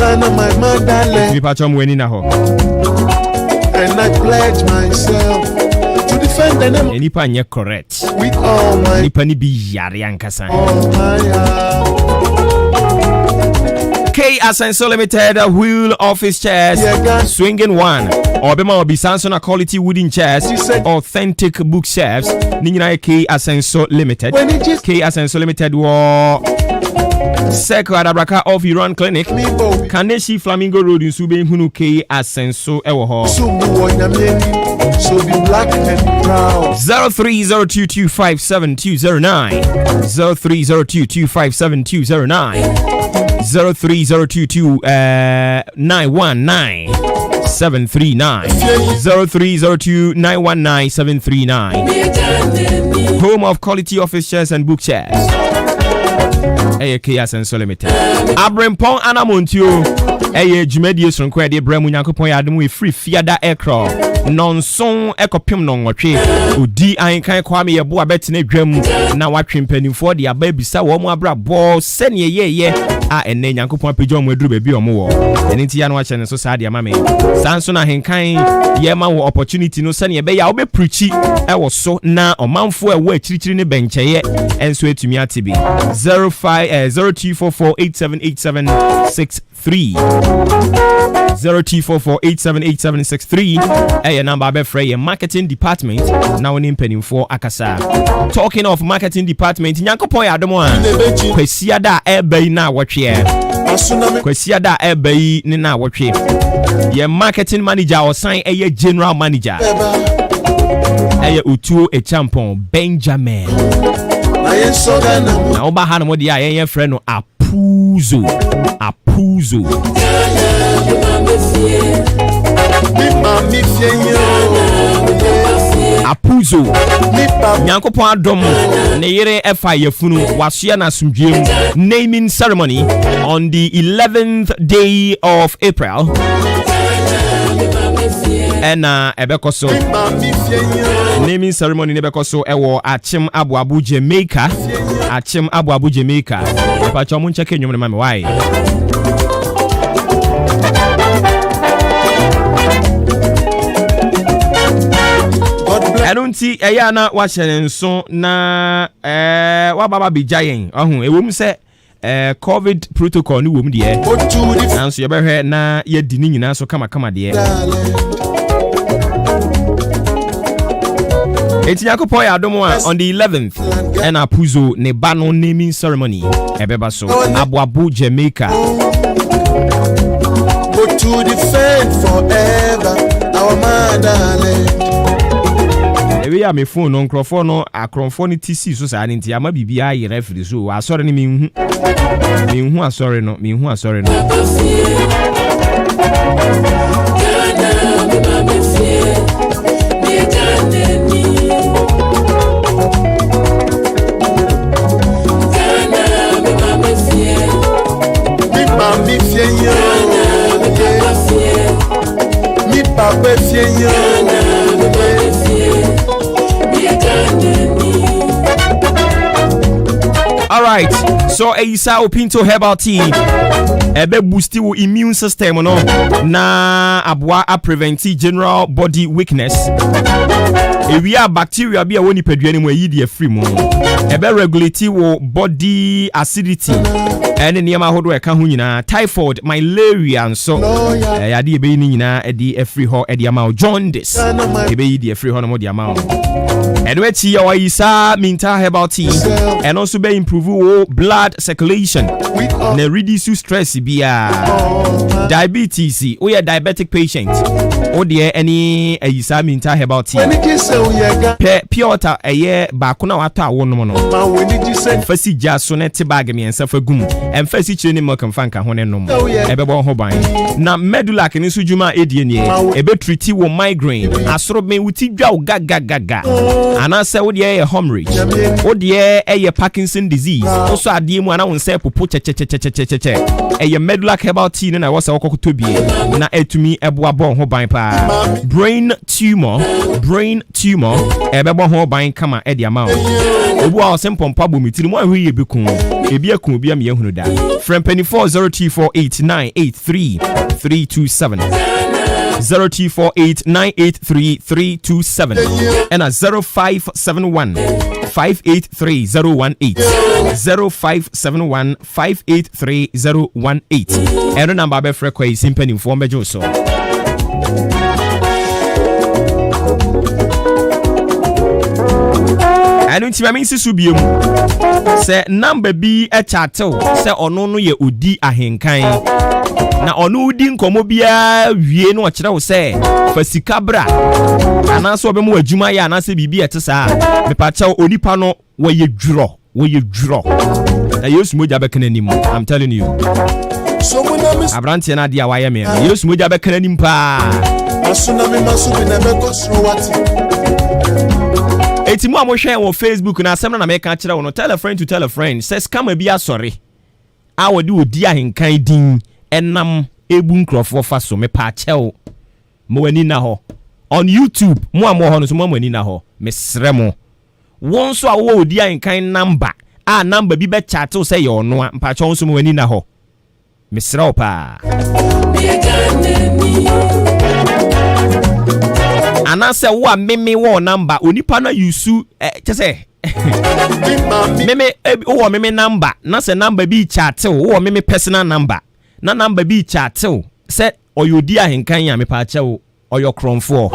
My motherland, and I pledge myself to defend the name. Nipa nye correct. With all my Nipa ni bi yari ankasa. K Asenso Limited wheel office chairs, swinging one. Obema obi Samsung quality wooden chairs, authentic bookshelves. Nina K Asenso Limited. K Asenso Limited wo Seko Adabraka of Iran Clinic. Kaneshi Flamingo Road in Sube Hunu K Asenso ewo ho. So be black and proud. 0302257209 0302257209 03022919 739 0302919739 739 Home of quality office chairs and book chairs. K Asenso Limited. Abrempon Anamontio. Jumedi Sonko de Bremu Nyankopon Yademu free fiada aircraft. Nonson ekopim no nwotwe odi ankan kwame yebo abetene dwam na watwe mpanimfo de aba bisa wo mu abrabo sene yeye a enne Nyankopon apegyo mu aduru ba bi omo wo eni ti ya no ache ne so saade amame sanso na henkan ye ma wo opportunity no sene ye be ya wo be preachi e wo so na omanfo e wo akirichiri ne bencheye enso etumi atibi 0244878763 0244878763 your number be free marketing department now in penimfo akasa. Talking of marketing department Nyankopon ya adomo a kwasia da ebe na wotwe kwasia da ebe ni na wotwe ye marketing manager osan eye general manager eye utuo echampon Benjamin na oba ha no mo dia ye friend no Apuzo Apuzo Nyankopon adom ne yere efa yefunu wasoya na asumdwem naming ceremony on the 11th day of April and ebekoso naming ceremony nebekoso ewo Achim Abu Jamaica Achim Abu Jamaica pa chomu ncheke nyum ne mame why Enunti eya na wahye nso na wa baba bijayen ohun ewom se COVID protocol ni wo mu de nanso ye behwe na ye di ni nyina so kama de Eti Yakopon Adomo on the 11th and Apuzo ne bano naming ceremony ebeba so Abuabu Jamaica But to defend forever our motherland. Ewe ya me phone on crofo no akronfo ni TC so sa nti ama bibia ye referee so asore ni me hu asore no Mi fie yo, mi papa fie yo. All right, so Eisa Opinto Herbal Tea ebe boost your immune system no na aboa a prevent general body weakness. Ewia bacteria bi a woni padua ni mu ayi de free mu. Ebe regulate wo body acidity. Ene niam ahodo e ka ho nyina typhoid, malaria nso. Ya de ebe ni nyina e de free ho e de ama jaundice. Ebe yi de free ho no mo de ama. Anyway, tea or isa minta herbal tea and also be improve blood circulation. Ne reduce stress bia diabetes. Oh yeah, diabetic patient. Oh dear, any isa minta herbal tea. Pure water a year back on water one mono. First just so net bag me and suffer gum and first chini milk and fanka hone no more. Ebebo hobine. Na medulla can sujuma edienye. Ebe treaty wo migraine. Asro me wuti gaga. And I say, what ye a hemorrhage? What ye a Parkinson disease? Also, I deem when I won't say, pupu a medulla herbal tea, and I was a walk to be na to me a boabon ho by pa brain tumor, a bebo ho by kama edia mouth. Obuoba Ofori Amanfo mitiri mo ahwe ye bekun ebia kun bia me ehunu da from 240248983327 0248983327 and a 0571 583 0571 and number be frequency simple inform bejo so anu nti ma mensi so biem se number bi e chateau se ono no ye odi ahenkan na ono udi nkomo bia wie no kire wo se fasika bra ana so obemu adwuma ya ana se bibi etesa me pa cha onipa no wo ye dwuro na yesu moja bekana nim I'm telling you so abrantie na dia wa ye me yesu moja bekana nim pa asuna me masu bi na me ko so wati. Eti mu amohwe on Facebook na asem na make kire wo no tell a friend to tell a friend says come bia sorry a wodi odi ahenkan din enam ebu nkrofo fa so me pa chew mo wani na ho on YouTube mu amo ho no so mo wani na ho mesre mo won so a wo odi ahenkan number a number bi be chat say ye ono a mpa chew so mo wani na ho mesre o pa ana se wo meme wo number onipa na yusu che se meme wo meme number na se number bi chat wo meme personal number na number bi chat se oyodi ahenkan ya me pa che oyo kronfo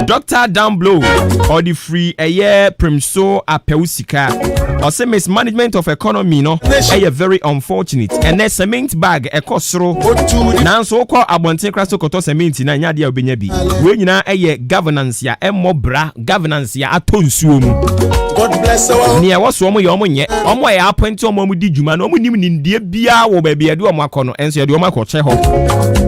Dr. Down Blow or the free a year primso apeusika or say mismanagement of economy no a very unfortunate and that cement bag a costro now so called abonte crasso koto cement na nya dia obenya bi we nyina a governance ya emobra governance ya atonsuom God bless our near was one your money omo ya appoint omo di djuma no omo nim ni ndie bia wo ba bia de omo akono enso ya de omo akoche ho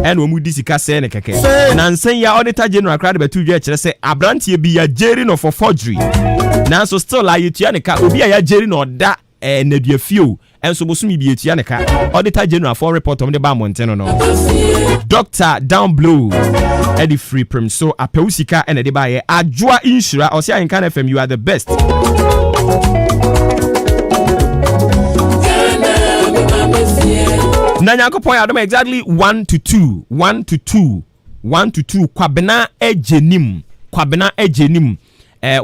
en omo di sika se ne keke na nsen ya auditor general crowd betu dwe kire se abrantie bi ya jeri no for forgery na so still la yetua ne ka obi ya jeri no da na dua fio enso bosumi bi yetua ne ka auditor general for report om de ba monteno no Dr. Down Blow Eddie Free Prim so apeusika and de ba ye adwoa insura o sia nkan FM you are the best na Nyankopon adom exactly 1 to 2 kwabena ejenim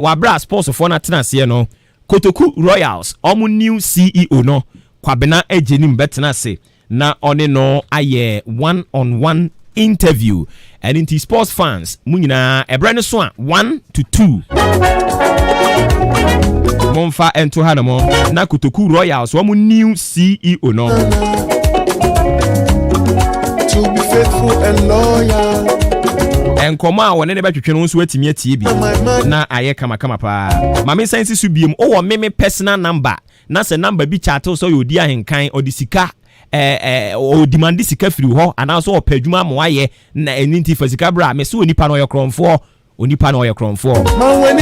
wabra sports for na tenase no Kotoku Royals omu new CEO no Kwabena Ejenim betena se na one no aye one-on-one interview and into sports fans munyina ebrane so 1 to 2 Monfa ento hanamo na Kotoku Royals omu new CEO no to be faithful and loyal. Enkoma a wone ne betwetwe no nso atimi atie bi na aye kama pa mame sense su biem o wo meme personal number na se number bi chat so yodi ahenkan odisika o demand sika firi ho ana so opadwuma mo aye na eninti fasika bra me so onipa no yokromfo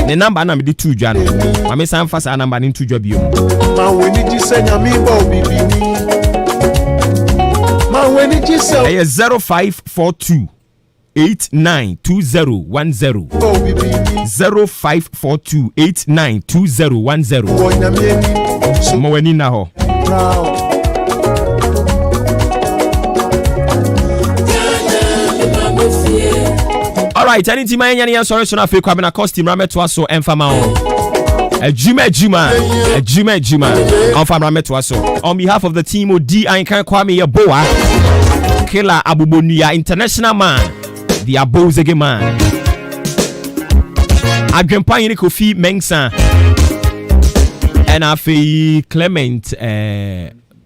ne number na me di tu dwa no mame san fa sa number ni tu dwa biem Ma weni ji se nyame bo bibini. Ma weni ji se 0542 892010 0542 892010 Mweni na ho. Alright, anything my nyanya sorry so na fe kwa na costume rameto aso emfama on. Juma on family rameto aso. On behalf of the team Odi Ankan Kwame Yeboah Killer Abubonia international man. The Abozege man. Adwempa yini Kofi Mengsa. And afi Clement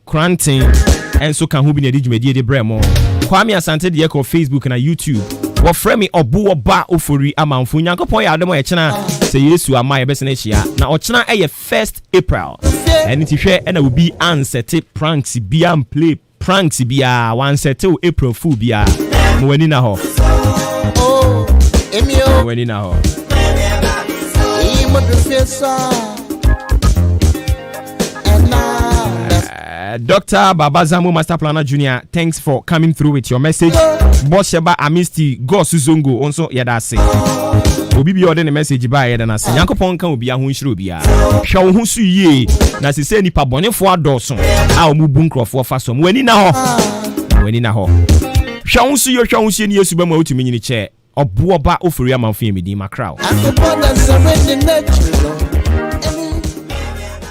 Cranton and so can who be the Jumedi de Bremo. Kwame Asante de ko Facebook na YouTube. Wo frɛ me Obuoba Ofori Amanfo. Nyankopon ya adom echena se Yesu ama ye bese na hia. Na ochena eye 1st April. And ti hwɛ na obi ansete pranks bia play pranks bia wan settle April fool bia. Mo wani na ho. Wani na ho. Dr. Babazamu Master Planner Jr., thanks for coming through with your message. Boss Sheba Amisti Go Suzongo also yada say. Obi bi order the message by yada na say. Yankopon kan obi ahun hiro bia. Hwa wo hu su yie na se se nipa bonefo adoso. A omu bu nkrofo fa so. Wani na ho. Hwa wo su yo hwa wo sie ni Yesu ba ma otumi nyini che. Obuoba Ofori Amanfo yemidi makrao.